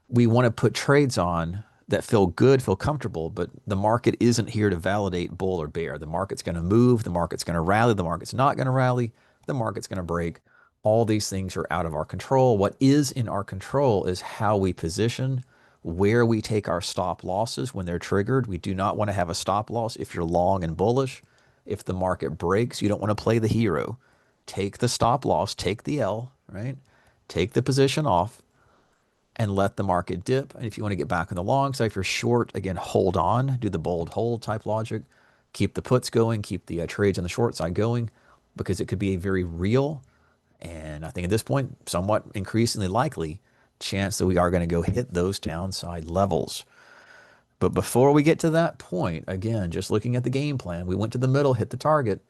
we want to put trades on that feel good, feel comfortable, but the market isn't here to validate bull or bear. The market's going to move, the market's going to rally, the market's not going to rally, the market's going to break. All these things are out of our control. What is in our control is how we position, where we take our stop losses when they're triggered. We do not want to have a stop loss if you're long and bullish. If the market breaks, you don't want to play the hero. Take the stop loss, take the L, right? Take the position off and let the market dip. And if you want to get back on the long side, if you're short, again, hold on, do the bold hold type logic. Keep the puts going, keep the trades on the short side going, because it could be a very real, and I think at this point, somewhat increasingly likely chance that we are going to go hit those downside levels. But before we get to that point, again, just looking at the game plan, we went to the middle, hit the target.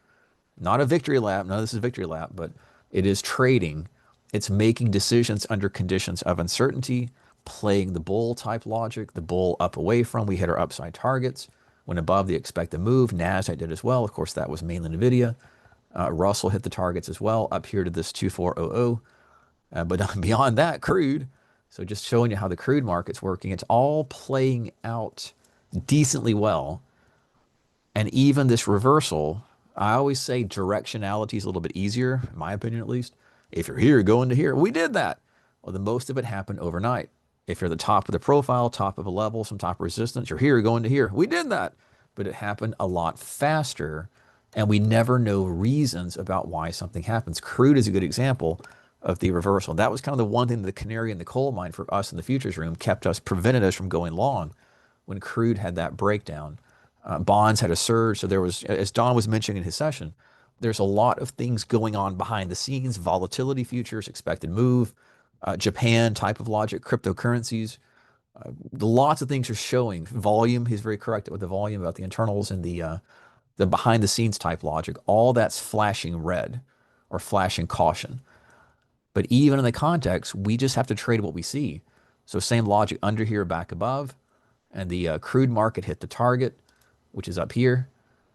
Not a victory lap. No, this is a victory lap, but it is trading. It's making decisions under conditions of uncertainty, playing the bull type logic, the bull up away from. We hit our upside targets. When above the expected move, NASDAQ did as well. Of course, that was mainly NVIDIA. Russell hit the targets as well, up here to this 2400. But beyond that, crude. So just showing you how the crude market's working. It's all playing out decently well. And even this reversal, I always say directionality is a little bit easier, in my opinion at least. If you're here, go into here. We did that. Well, the most of it happened overnight. If you're the top of the profile, top of a level, some top resistance, you're here, go into here. We did that. But it happened a lot faster, and we never know reasons about why something happens. Crude is a good example. of the reversal. That was kind of the one thing, the canary in the coal mine for us in the futures room, prevented us from going long when crude had that breakdown. Bonds had a surge. So there was, as Don was mentioning in his session, there's a lot of things going on behind the scenes, volatility futures, expected move, Japan type of logic, cryptocurrencies. Lots of things are showing volume. He's very correct with the volume about the internals and the behind the scenes type logic. All that's flashing red or flashing caution. But even in the context, we just have to trade what we see. So same logic under here, back above, and the crude market hit the target, which is up here,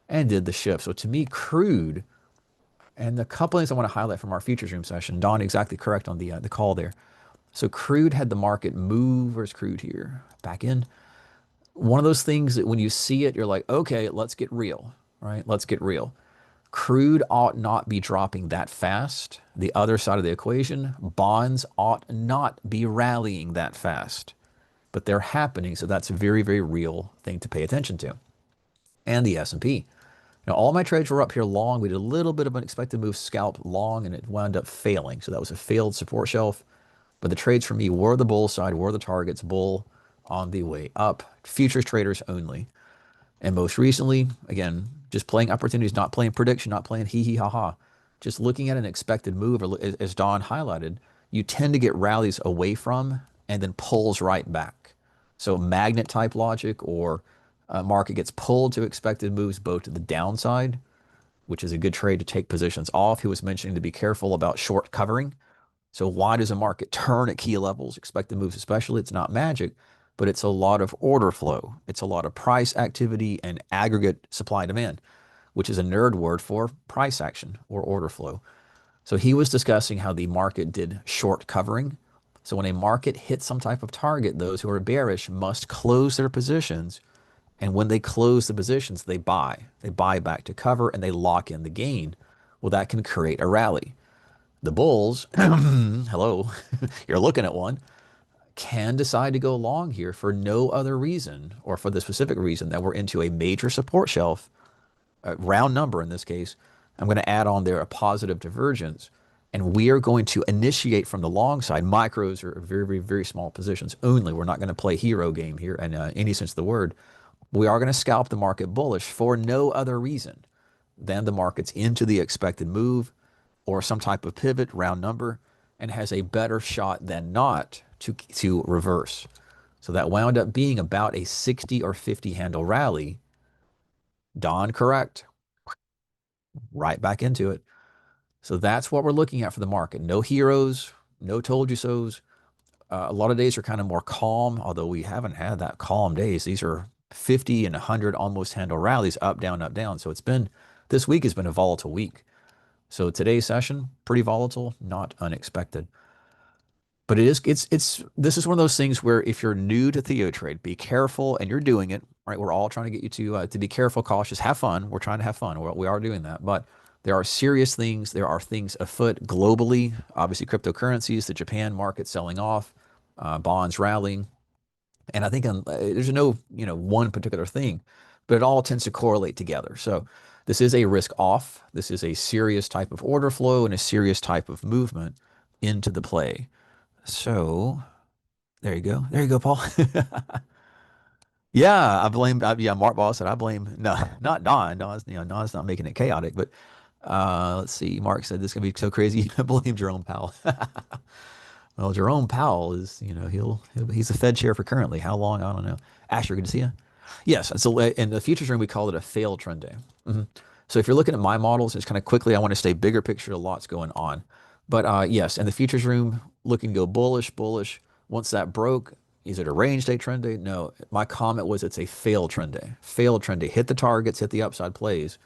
and did the shift. So to me, crude, and a couple things I want to highlight from our futures room session. Don, exactly correct on the call there. So crude had the market move. Where's crude here? Back in. One of those things that when you see it, you're like, okay, let's get real, right? Let's get real. Crude ought not be dropping that fast. The other side of the equation, bonds ought not be rallying that fast, but they're happening. So that's a very, very real thing to pay attention to. And the S&P. Now, all my trades were up here long. We did a little bit of an expected move scalp long, and it wound up failing. So that was a failed support shelf. But the trades for me were the bull side, were the targets, bull on the way up. Futures traders only. And most recently, again, just playing opportunities, not playing prediction, not playing hee hee ha ha. Just looking at an expected move, or as Don highlighted, you tend to get rallies away from and then pulls right back. So magnet type logic or market gets pulled to expected moves both to the downside, which is a good trade to take positions off. He was mentioning to be careful about short covering. So why does a market turn at key levels, expected moves especially? It's not magic, but it's a lot of order flow. It's a lot of price activity and aggregate supply demand, which is a nerd word for price action or order flow. So he was discussing how the market did short covering. So when a market hits some type of target, those who are bearish must close their positions. And when they close the positions, they buy. They buy back to cover and they lock in the gain. Well, that can create a rally. The bulls, hello, you're looking at one, can decide to go long here for no other reason or for the specific reason that we're into a major support shelf, a round number in this case. I'm going to add on there a positive divergence. And we are going to initiate from the long side. Micros are very, very, very small positions only. We're not going to play hero game here in any sense of the word. We are going to scalp the market bullish for no other reason than the market's into the expected move or some type of pivot, round number, and has a better shot than not to reverse. So that wound up being about a 60 or 50 handle rally. Don, correct. Right back into it. So that's what we're looking at for the market. No heroes, no told you so's. A lot of days are kind of more calm, although we haven't had that calm days. These are 50 and 100 almost handle rallies, up, down, up, down. So this week has been a volatile week. So today's session, pretty volatile, not unexpected. But this is one of those things where if you're new to TheoTrade, be careful, and you're doing it, right? We're all trying to get you to be careful, cautious, have fun. We're trying to have fun. We are doing that, but there are serious things. There are things afoot globally. Obviously, cryptocurrencies, the Japan market selling off, bonds rallying, and I think there's no one particular thing, but it all tends to correlate together. So this is a risk off. This is a serious type of order flow and a serious type of movement into the play. So there you go. There you go, Paul. Yeah, I blame. Yeah, Mark Ball said I blame. No, not Don. Don's not making it chaotic. But let's see. Mark said this is gonna be so crazy. I blame Jerome Powell. Well, Jerome Powell is, he's the Fed chair for currently. How long? I don't know. Asher, good to see you. Yes. So in the futures room, we call it a failed trend day. So if you're looking at my models, just kind of quickly, I want to stay bigger picture. A lot's going on. But yes, in the futures room, looking to go bullish, bullish. Once that broke, is it a range day trend day? No. My comment was it's a failed trend day. Failed trend day. Hit the targets, hit the upside plays.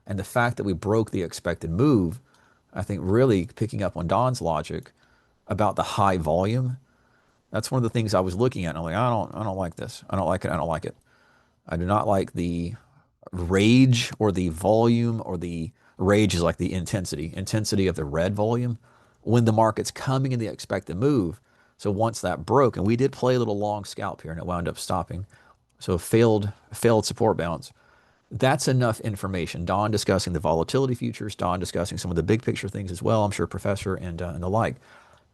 And the fact that we broke the expected move, I think really picking up on Don's logic about the high volume. That's one of the things I was looking at. And I'm like, I don't like this. I don't like it. I don't like it. I do not like the rage or the volume, or the rage is like the intensity of the red volume when the market's coming in the expected move. So once that broke, and we did play a little long scalp here and it wound up stopping. So failed support bounce. That's enough information. Don discussing the volatility futures, Don discussing some of the big picture things as well. I'm sure Professor and the like.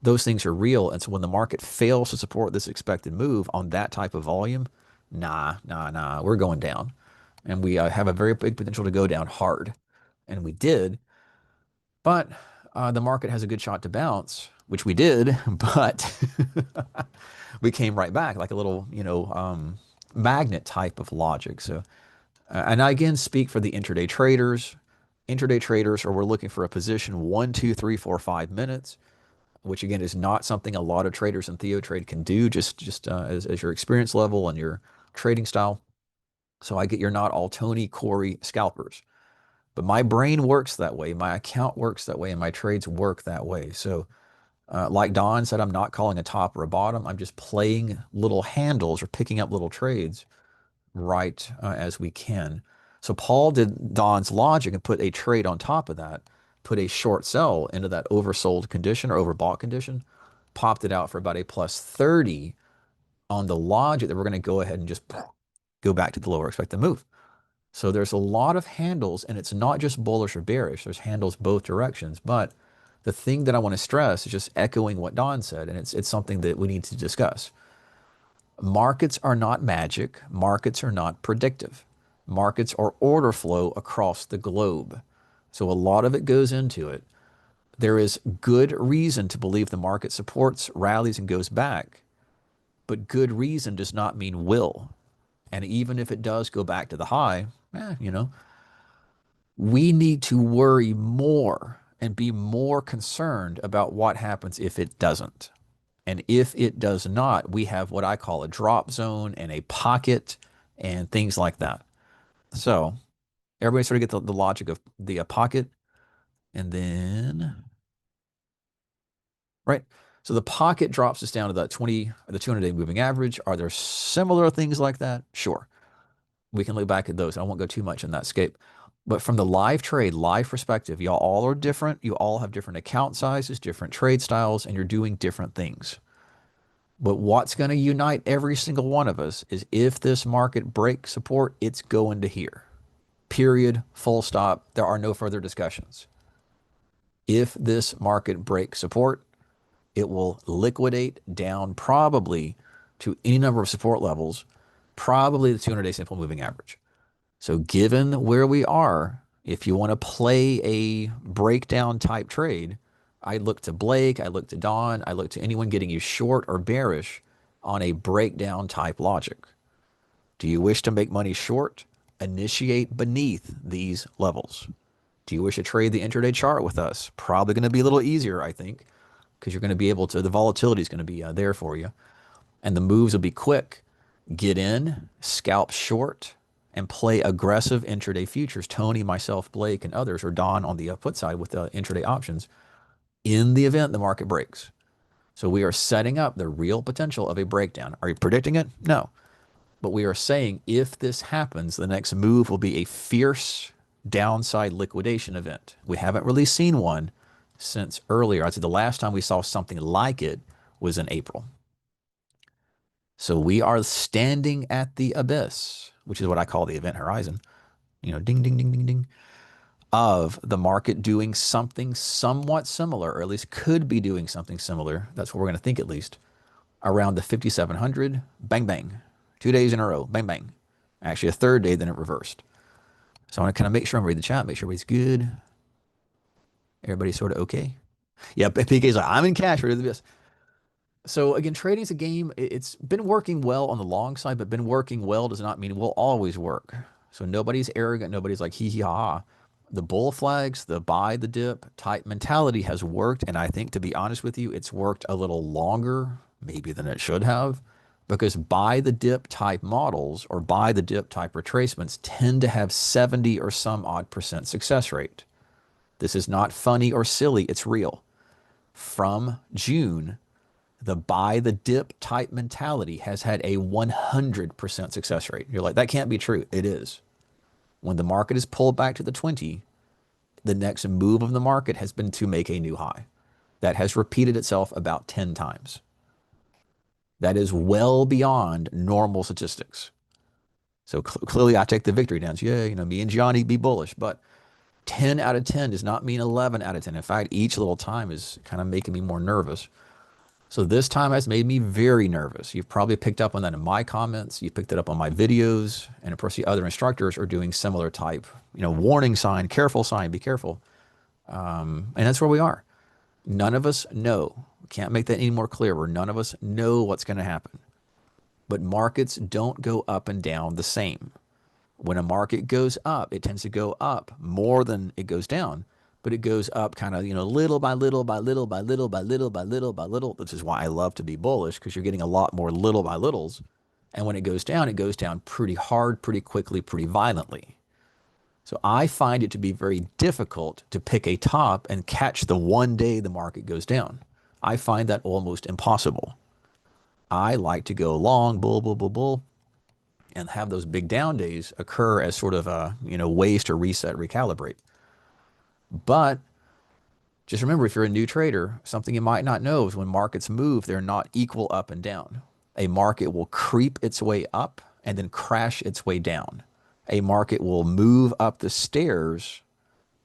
Those things are real. And so when the market fails to support this expected move on that type of volume, nah, we're going down. And we have a very big potential to go down hard. And we did. But the market has a good shot to bounce, which we did. But we came right back like a little, magnet type of logic. So and I again speak for the intraday traders. Intraday traders are we're looking for a position 1, 2, 3, 4, 5 minutes, which again is not something a lot of traders in TheoTrade can do, just as your experience level and your trading style. So I get you're not all Tony Corey scalpers, but my brain works that way, my account works that way, and my trades work that way. So like Don said, I'm not calling a top or a bottom. I'm just playing little handles or picking up little trades right as we can. So Paul did Don's logic and put a trade on top of that, put a short sell into that oversold condition or overbought condition, popped it out for about a plus 30 on the logic that we're going to go ahead and just go back to the lower expected move. So there's a lot of handles, and it's not just bullish or bearish. There's handles both directions. But the thing that I want to stress is just echoing what Don said, and it's something that we need to discuss. Markets are not magic. Markets are not predictive. Markets are order flow across the globe. So a lot of it goes into it. There is good reason to believe the market supports, rallies, and goes back, but good reason does not mean will. And even if it does go back to the high, we need to worry more and be more concerned about what happens if it doesn't. And if it does not, we have what I call a drop zone and a pocket and things like that. So everybody sort of get the logic of the pocket. And then, right. So the pocket drops us down to the 200-day moving average. Are there similar things like that? Sure. We can look back at those. I won't go too much in that scape. But from the live trade, live perspective, y'all all are different. You all have different account sizes, different trade styles, and you're doing different things. But what's going to unite every single one of us is if this market breaks support, it's going to here. Period. Full stop. There are no further discussions. If this market breaks support, it will liquidate down probably to any number of support levels, probably the 200-day simple moving average. So given where we are, if you want to play a breakdown type trade, I look to Blake, I look to Don, I look to anyone getting you short or bearish on a breakdown type logic. Do you wish to make money short? Initiate beneath these levels. Do you wish to trade the intraday chart with us? Probably going to be a little easier, I think, because you're going to be able to, the volatility is going to be there for you. And the moves will be quick. Get in, scalp short, and play aggressive intraday futures. Tony, myself, Blake, and others, or Don on the put side with the intraday options in the event the market breaks. So we are setting up the real potential of a breakdown. Are you predicting it? No. But we are saying if this happens, the next move will be a fierce downside liquidation event. We haven't really seen one since earlier. I'd say the last time we saw something like it was in April. So we are standing at the abyss, which is what I call the event horizon, ding, ding, ding, ding, ding, of the market doing something somewhat similar, or at least could be doing something similar. That's what we're going to think at least around the 5,700, bang, bang, 2 days in a row, bang, bang. Actually, a third day, then it reversed. So I want to kind of make sure I'm reading the chat, make sure everybody's good. Everybody's sort of okay. Yeah, PK's like, I'm in cash. Ready to do this. So again, trading is a game. It's been working well on the long side, but been working well does not mean it will always work. So nobody's arrogant. Nobody's like hee hee ha ha. The bull flags, the buy the dip type mentality has worked. And I think, to be honest with you, it's worked a little longer maybe than it should have, because buy the dip type models or buy the dip type retracements tend to have 70 or some odd percent success rate. This is not funny or silly. It's real. From June, the buy the dip type mentality has had a 100% success rate. You're like, that can't be true. It is. When the market is pulled back to the 20, the next move of the market has been to make a new high. That has repeated itself about 10 times. That is well beyond normal statistics. So clearly I take the victory dance. Yeah, me and Johnny be bullish, but 10 out of 10 does not mean 11 out of 10. In fact, each little time is kind of making me more nervous. So this time has made me very nervous. You've probably picked up on that in my comments. You picked it up on my videos. And of course, the other instructors are doing similar type, warning sign, careful sign, be careful. And that's where we are. None of us know. Can't make that any more clearer. None of us know what's going to happen. But markets don't go up and down the same. When a market goes up, it tends to go up more than it goes down, but it goes up kind of, little by little by little by little by little by little by little. This is why I love to be bullish, because you're getting a lot more little by littles. And when it goes down pretty hard, pretty quickly, pretty violently. So I find it to be very difficult to pick a top and catch the one day the market goes down. I find that almost impossible. I like to go long, bull, bull, bull, bull, and have those big down days occur as sort of ways to reset, recalibrate. But just remember, if you're a new trader, something you might not know is when markets move, they're not equal up and down. A market will creep its way up and then crash its way down. A market will move up the stairs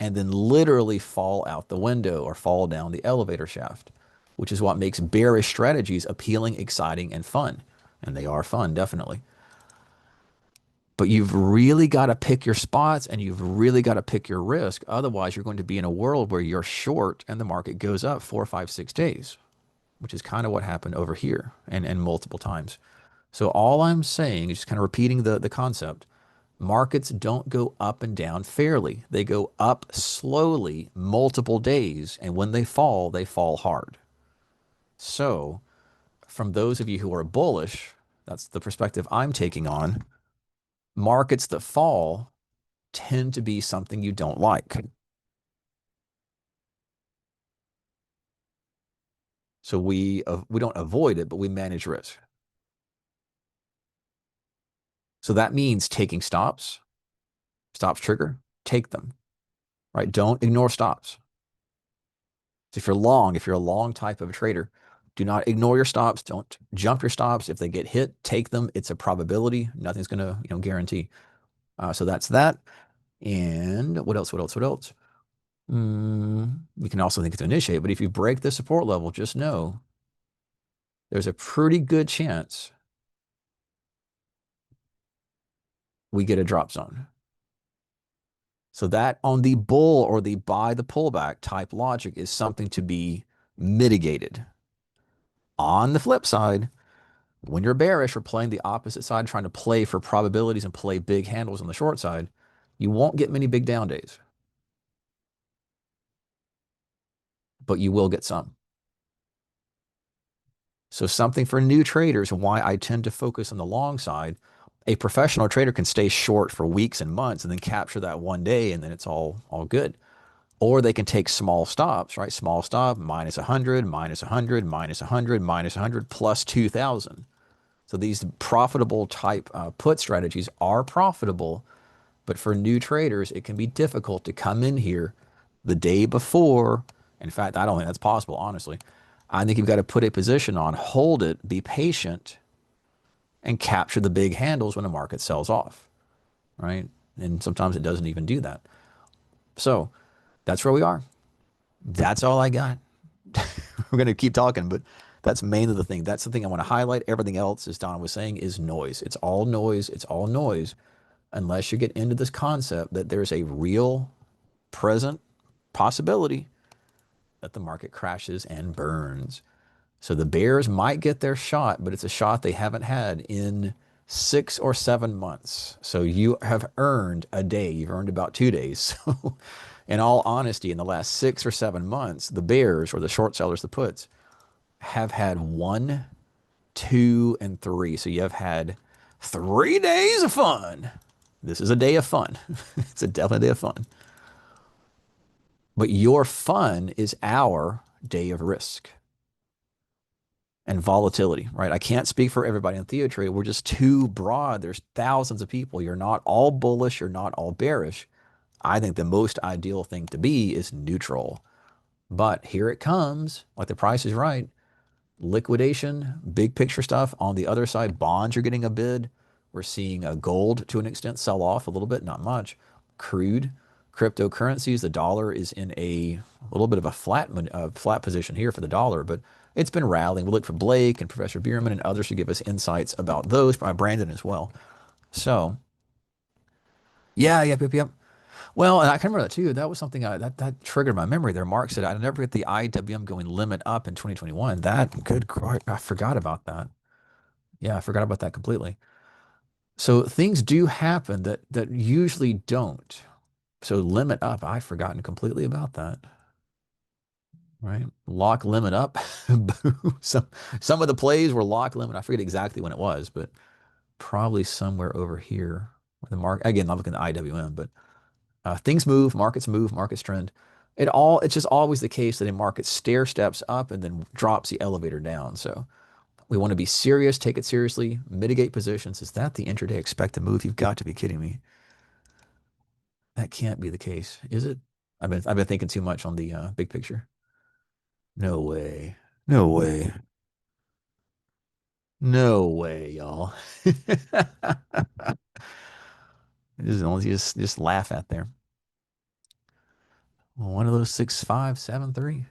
and then literally fall out the window or fall down the elevator shaft, which is what makes bearish strategies appealing, exciting, and fun. And they are fun, definitely. But you've really got to pick your spots and you've really got to pick your risk. Otherwise, you're going to be in a world where you're short and the market goes up 4, 5, 6 days, which is kind of what happened over here and multiple times. So all I'm saying is just kind of repeating the concept. Markets don't go up and down fairly. They go up slowly multiple days. And when they fall hard. So from those of you who are bullish, that's the perspective I'm taking on. Markets that fall tend to be something you don't like. So we don't avoid it, but we manage risk. So that means taking stops trigger, take them, right? Don't ignore stops. So if you're a long type of a trader, do not ignore your stops. Don't jump your stops. If they get hit, take them. It's a probability. Nothing's going to, guarantee. So that's that. And what else? What else? What else? We can also think to initiate, but if you break the support level, just know there's a pretty good chance we get a drop zone. So that on the bull or the buy the pullback type logic is something to be mitigated. On the flip side, when you're bearish or playing the opposite side, trying to play for probabilities and play big handles on the short side, you won't get many big down days, but you will get some. So something for new traders, and why I tend to focus on the long side. A professional trader can stay short for weeks and months and then capture that one day and then it's all good. Or they can take small stops, right? Small stop, minus 100, minus 100, minus 100, minus 100, plus 2,000. So these profitable type put strategies are profitable, but for new traders, it can be difficult to come in here the day before. In fact, I don't think that's possible, honestly. I think you've got to put a position on, hold it, be patient, and capture the big handles when the market sells off, right? And sometimes it doesn't even do that. So that's where we are. That's all I got. We're going to keep talking, but that's mainly the thing. That's the thing I want to highlight. Everything else, as Don was saying, is noise. It's all noise. It's all noise. Unless you get into this concept that there's a real present possibility that the market crashes and burns. So the bears might get their shot, but it's a shot they haven't had in 6 or 7 months. So you have earned a day. You've earned about 2 days. So in all honesty, in the last 6 or 7 months, the bears or the short sellers, the puts, have had 1, 2, and 3. So you have had 3 days of fun. This is a day of fun. It's a definite day of fun. But your fun is our day of risk and volatility, right? I can't speak for everybody on TheoTrade. We're just too broad. There's thousands of people. You're not all bullish. You're not all bearish. I think the most ideal thing to be is neutral. But here it comes, like the price is right. Liquidation, big picture stuff. On the other side, bonds are getting a bid. We're seeing gold to an extent sell off a little bit, not much. Crude, cryptocurrencies, the dollar is in a little bit of a flat position here for the dollar, but it's been rallying. We'll look for Blake and Professor Bierman and others to give us insights about those, by Brandon as well. So, yeah, yep, yep, yep. Well, and I can remember that too. That was something that triggered my memory there. Mark said, I never get the IWM going limit up in 2021. I forgot about that. Yeah, I forgot about that completely. So things do happen that usually don't. So limit up, I've forgotten completely about that. Right? Lock limit up. Some of the plays were lock limit. I forget exactly when it was, but probably somewhere over here. The mark again, I'm looking at the IWM, but things move, markets trend. It's just always the case that a market stair steps up and then drops the elevator down. So we want to be serious, take it seriously, mitigate positions. Is that the intraday expected move? You've got to be kidding me. That can't be the case, is it? I've been thinking too much on the big picture. No way. No way. No way, y'all. Just laugh at there. One of those 6.573.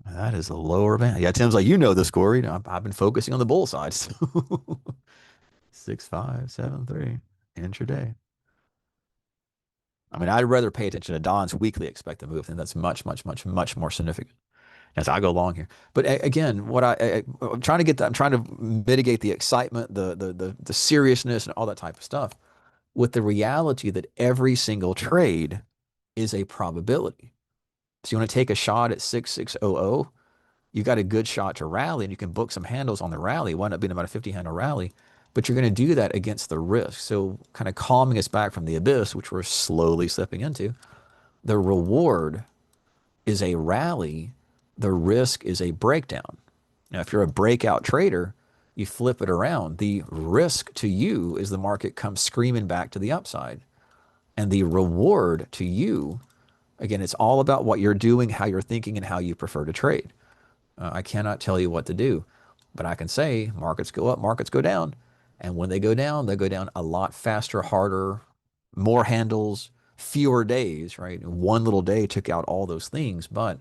That is a lower band. Yeah, Tim's like, you know the score. You know, I've been focusing on the bull side. So 6.573 intraday. I mean, I'd rather pay attention to Don's weekly expected move, and that's much, much, much, much more significant as I go along here. But again, I'm trying to get that, I'm trying to mitigate the excitement, the seriousness, and all that type of stuff with the reality that every single trade is a probability. So you want to take a shot at 6600, you got a good shot to rally, and you can book some handles on the rally. Wind up being about a 50 handle rally, but you're going to do that against the risk. So kind of calming us back from the abyss, which we're slowly slipping into. The reward is a rally. The risk is a breakdown. Now, if you're a breakout trader, you flip it around. The risk to you is the market comes screaming back to the upside. And the reward to you, again, it's all about what you're doing, how you're thinking, and how you prefer to trade. I cannot tell you what to do, but I can say markets go up, markets go down. And when they go down a lot faster, harder, more handles, fewer days, right? One little day took out all those things, but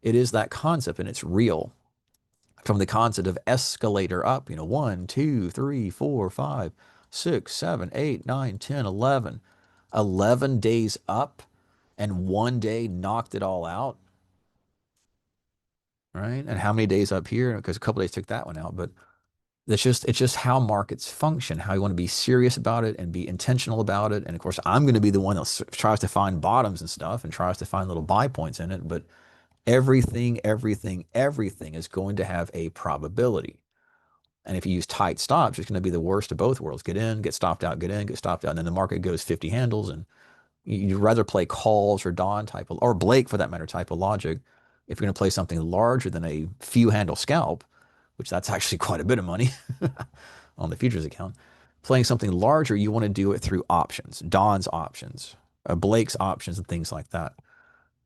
it is that concept and it's real. From the concept of escalator up, 1, 2, 3, 4, 5, 6, 7, 8, 9, 10, 11. 11 days up and one day knocked it all out, right? And how many days up here? Because a couple days took that one out, but it's just how markets function, how you want to be serious about it and be intentional about it. And of course, I'm going to be the one that tries to find bottoms and stuff and tries to find little buy points in it. But everything is going to have a probability. And if you use tight stops, it's going to be the worst of both worlds. Get in, get stopped out, get in, get stopped out. And then the market goes 50 handles. And you'd rather play calls or Don type of, or Blake for that matter, type of logic. If you're going to play something larger than a few handle scalp, which that's actually quite a bit of money on the futures account, playing something larger, you want to do it through options, Don's options, Blake's options, and things like that.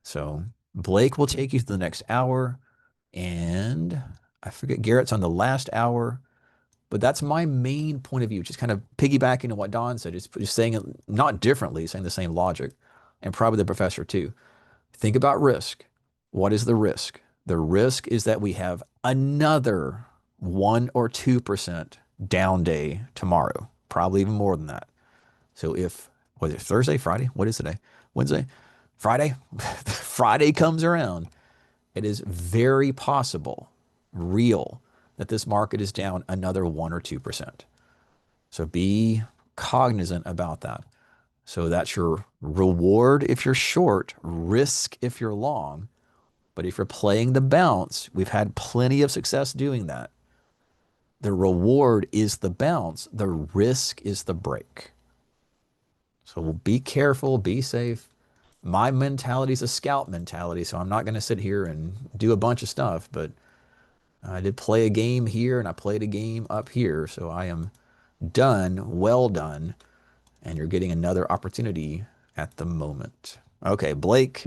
So Blake will take you to the next hour. And I forget, Garrett's on the last hour. But that's my main point of view, just kind of piggybacking on what Don said, just saying it not differently, saying the same logic, and probably the professor too. Think about risk. What is the risk? The risk is that we have another 1 or 2% down day tomorrow, probably even more than that. So if, was it Thursday, Friday? What is today? Wednesday? Friday? Friday comes around. It is very possible, real, that this market is down another 1 or 2%. So be cognizant about that. So that's your reward if you're short, risk if you're long. But if you're playing the bounce, we've had plenty of success doing that. The reward is the bounce, the risk is the break. So be careful, be safe. My mentality is a scout mentality, so I'm not going to sit here and do a bunch of stuff, but I did play a game here and I played a game up here. So I am done, well done. And you're getting another opportunity at the moment. Okay, Blake,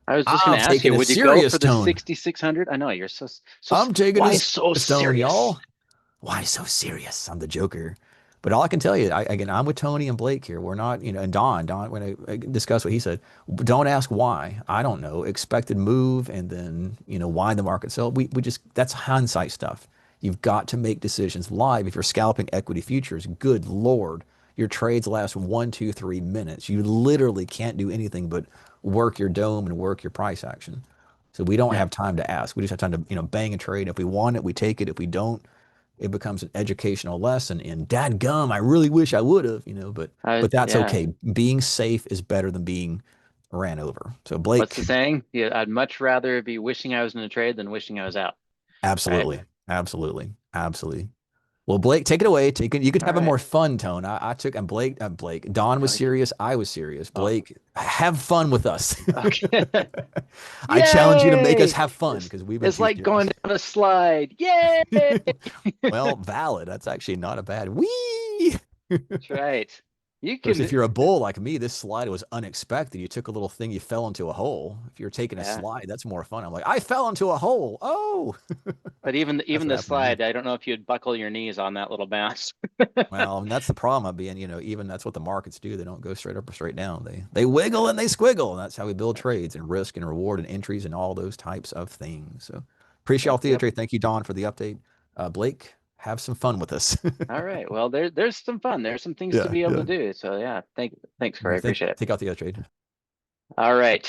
I was just going I'm to ask you, taking a would you go serious for the tone. 6,600? I know you're so I'm taking a why so serious tone, serious? y'all. Why so serious? I'm the Joker. But all I can tell you, again, I'm with Tony and Blake here. We're not, and Don, when I discuss what he said, don't ask why. I don't know. Expected move, and then, why the market sell. We just, that's hindsight stuff. You've got to make decisions live. If you're scalping equity futures, good Lord, your trades last 1, 2, 3 minutes. You literally can't do anything but work your dome and work your price action. So we don't Yeah. have time to ask. We just have time to, bang a trade. If we want it, we take it. If we don't, it becomes an educational lesson. And dadgum, I really wish I would have, but that's Yeah. okay. Being safe is better than being ran over. So What's the Blake, saying? Yeah, I'd much rather be wishing I was in a trade than wishing I was out. Right. absolutely, absolutely, absolutely. Well, Blake, take it away. You could All have a right. more fun tone. I took, and Blake, Don was Okay. serious. I was serious. Oh, Blake, have fun with us. okay. I challenge you to make us Yay! have fun because we've been It's too like serious. going down a slide. Yay! Well, valid. That's actually not a bad wee. That's right. You Of course, if can, you're a bull like me, this slide was unexpected. You took a little thing, you fell into a hole. If you're taking a yeah. slide, that's more fun. I'm like, I fell into a hole. Oh, But even that's even what the happened to me. slide, I don't know if you'd buckle your knees on that little bounce. Well, and that's the problem of being, even that's what the markets do. They don't go straight up or straight down. They wiggle and they squiggle. And that's how we build trades and risk and reward and entries and all those types of things. So appreciate all Yep. TheoTrade. Thank you, Don, for the update. Blake, have some fun with us. All right. Well, there's some fun. There's some things to Yeah, be able yeah. to do. So yeah, thanks, Corey. I appreciate it. Take out TheoTrade. All right.